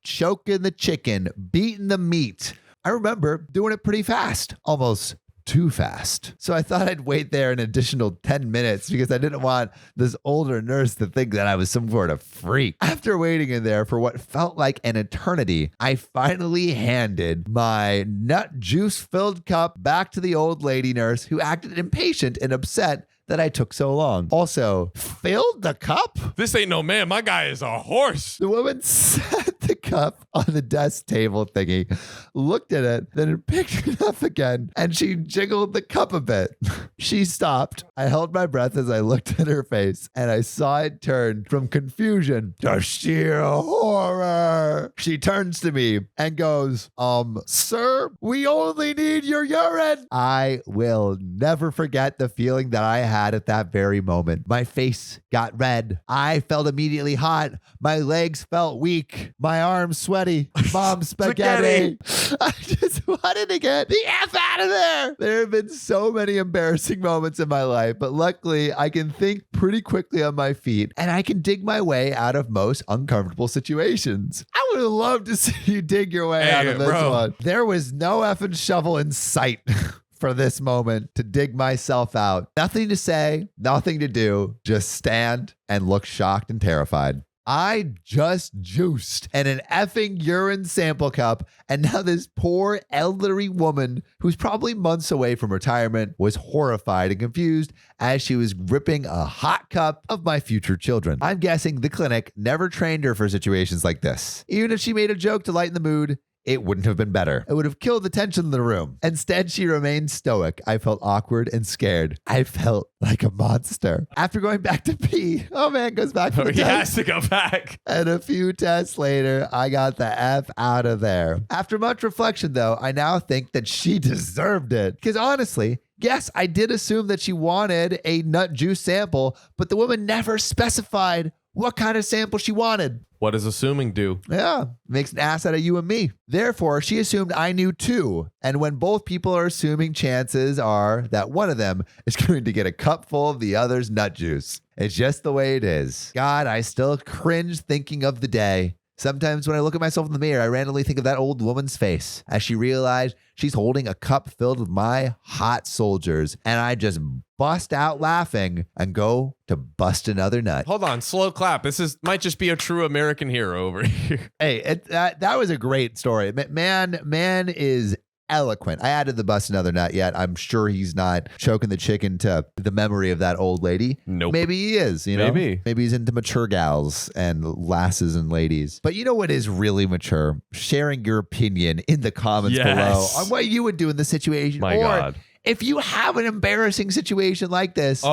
choking the chicken, beating the meat. I remember doing it pretty fast, almost too fast. So I thought I'd wait there an additional 10 minutes because I didn't want this older nurse to think that I was some sort of freak. After waiting in there for what felt like an eternity, I finally handed my nut juice filled cup back to the old lady nurse, who acted impatient and upset that I took so long. Also, filled the cup? This ain't no man. My guy is a horse. The woman set the cup on the desk table thingy, looked at it, then picked it up again, and she jiggled the cup a bit. She stopped. I held my breath as I looked at her face, and I saw it turn from confusion to sheer horror. She turns to me and goes, sir, we only need your urine. I will never forget the feeling that I had at that very moment. My face got red. I felt immediately hot. My legs felt weak. My arms sweaty. Mom spaghetti. I just wanted to get the F out of there. There have been so many embarrassing moments in my life, but luckily I can think pretty quickly on my feet and I can dig my way out of most uncomfortable situations. I would love to see you dig your way out of this one. There was no effing shovel in sight for this moment to dig myself out. Nothing to say, nothing to do, just stand and look shocked and terrified. I just juiced in an effing urine sample cup, and now this poor elderly woman, who's probably months away from retirement, was horrified and confused as she was gripping a hot cup of my future children. I'm guessing the clinic never trained her for situations like this. Even if she made a joke to lighten the mood, it wouldn't have been better. It would have killed the tension in the room. Instead, she remained stoic. I felt awkward and scared. I felt like a monster. After going back to pee, goes back to the He test. has to go back. And a few tests later, I got the F out of there. After much reflection, though, I now think that she deserved it. Because honestly, yes, I did assume that she wanted a nut juice sample, but the woman never specified what kind of sample she wanted. What does assuming do? Yeah, makes an ass out of you and me. Therefore, she assumed I knew too. And when both people are assuming, chances are that one of them is going to get a cup full of the other's nut juice. It's just the way it is. God, I still cringe thinking of the day. Sometimes when I look at myself in the mirror, I randomly think of that old woman's face as she realized she's holding a cup filled with my hot soldiers. And I just bust out laughing and go to bust another nut. Hold on, slow clap. Might just be a true American hero over here. Hey, that was a great story. Man is eloquent. I added the bust another nut yet. I'm sure he's not choking the chicken to the memory of that old lady. Nope. Maybe he is, you know? Maybe he's into mature gals and lasses and ladies. But you know what is really mature? Sharing your opinion in the comments below on what you would do in the situation. My God. If you have an embarrassing situation like this,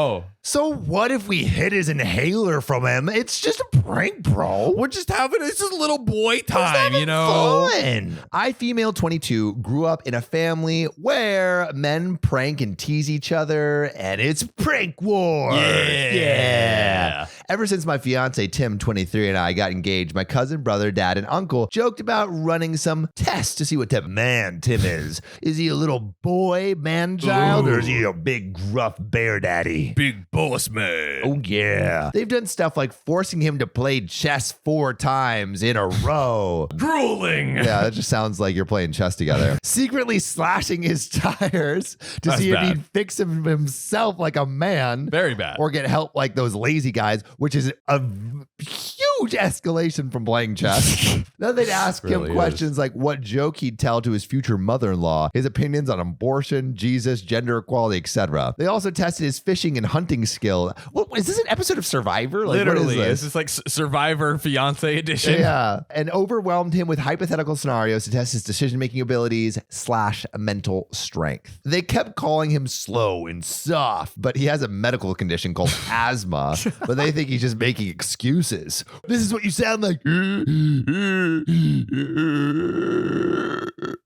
So what if we hid his inhaler from him? It's just a prank, bro. We're just having it's just little boy time, you know. Fun. I, female 22, grew up in a family where men prank and tease each other, and it's prank war. Yeah. Ever since my fiance, Tim, 23, and I got engaged, my cousin, brother, dad, and uncle joked about running some tests to see what type of man Tim is. Is he a little boy, man-child, or is he a big, gruff bear daddy? Big boss man. Oh, yeah. They've done stuff like forcing him to play chess 4 times in a row. Drooling. Yeah, that just sounds like you're playing chess together. Secretly slashing his tires to That's see bad. if he'd fix him himself like a man. Very bad. Or get help like those lazy guys, which is a huge escalation from playing chess. Then they'd ask Really him questions like what joke he'd tell to his future mother-in-law, his opinions on abortion, Jesus, gender equality, etc. They also tested his fishing and hunting skill. What is this, an episode of Survivor? Like, Literally, what is this is like Survivor Fiance edition. Yeah, and overwhelmed him with hypothetical scenarios to test his decision-making abilities / mental strength. They kept calling him slow and soft, but he has a medical condition called asthma, but they think he's just making excuses. This is what you sound like.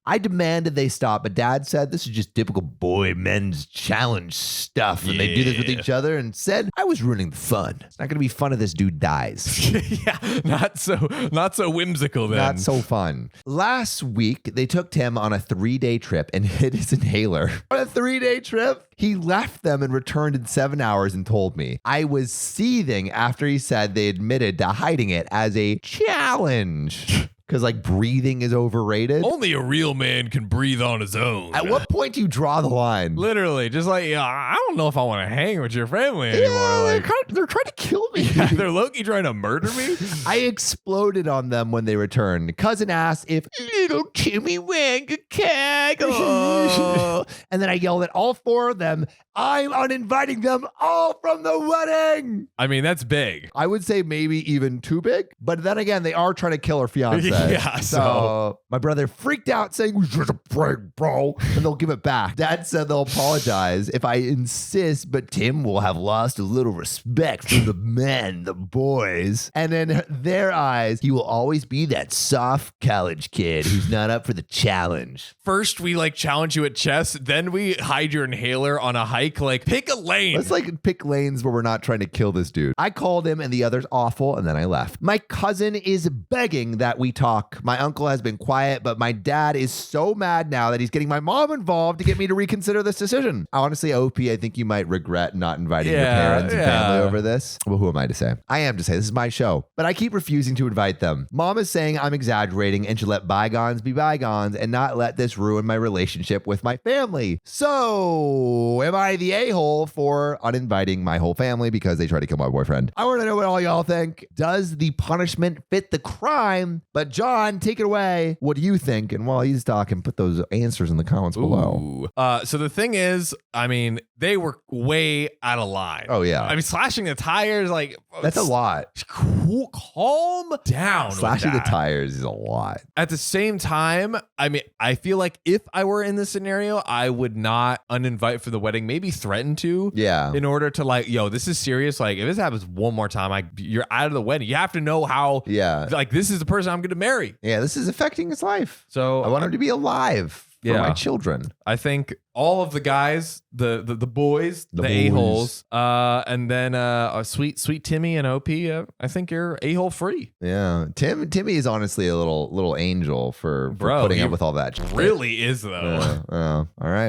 I demanded they stop, but Dad said this is just typical boy men's challenge stuff, and they do this with each other, and said I was ruining the fun. It's not going to be fun if this dude dies. Yeah, not so whimsical then. Not so fun. Last week, they took Tim on a 3-day trip and hid his inhaler. On a 3-day trip, he left them and returned in 7 hours and told me. I was seething after he said they admitted to hiding it as a challenge. Because like breathing is overrated. Only a real man can breathe on his own. At what point do you draw the line? Literally, just like, I don't know if I want to hang with your family anymore. Yeah, Like, they're trying to kill me. they're Loki trying to murder me. I exploded on them when they returned. Cousin asked if little Timmy Wang could cackle. And then I yelled at all 4 of them, I'm uninviting them all from the wedding. I mean, that's big. I would say maybe even too big. But then again, they are trying to kill her fiance. Yeah, so- my brother freaked out saying, we just a prank, bro. And they'll give it back. Dad said they'll apologize if I insist, but Tim will have lost a little respect for the men, the boys. And in their eyes, he will always be that soft college kid who's not up for the challenge. First, we like challenge you at chess. Then we hide your inhaler on a hike. Like, pick a lane. Let's like pick lanes where we're not trying to kill this dude. I called him and the others awful, and then I left. My cousin is begging that we talk. My uncle has been quiet, but my dad is so mad now that he's getting my mom involved to get me to reconsider this decision. Honestly, OP, I think you might regret not inviting your parents and family over this. Well, who am I to say? I am to say, this is my show. But I keep refusing to invite them. Mom is saying I'm exaggerating and should let bygones be bygones and not let this ruin my relationship with my family. So, am I the a-hole for uninviting my whole family because they tried to kill my boyfriend? I want to know what all y'all think. Does the punishment fit the crime? But John, take it away. What do you think? And while he's talking, put those answers in the comments below. So the thing is, I mean, they were way out of line. Oh, yeah. I mean, slashing the tires, like That's a lot. Cool, calm down. Slashing with the that. tires is a lot. At the same time, I mean, I feel like if I were in this scenario, I would not uninvite for the wedding, maybe threaten to. Yeah. In order to like, yo, this is serious. Like, if this happens one more time, you're out of the wedding. You have to know how. Yeah. Like, this is the person I'm going to marry. Yeah, this is affecting his life. So I want him to be alive for my children. I think all of the guys, the boys, the boys. a-holes, and then sweet Timmy and OP, I think you're a-hole free. Yeah. Timmy is honestly a little angel for Bro, putting he up with all that shit. Really is though. All right.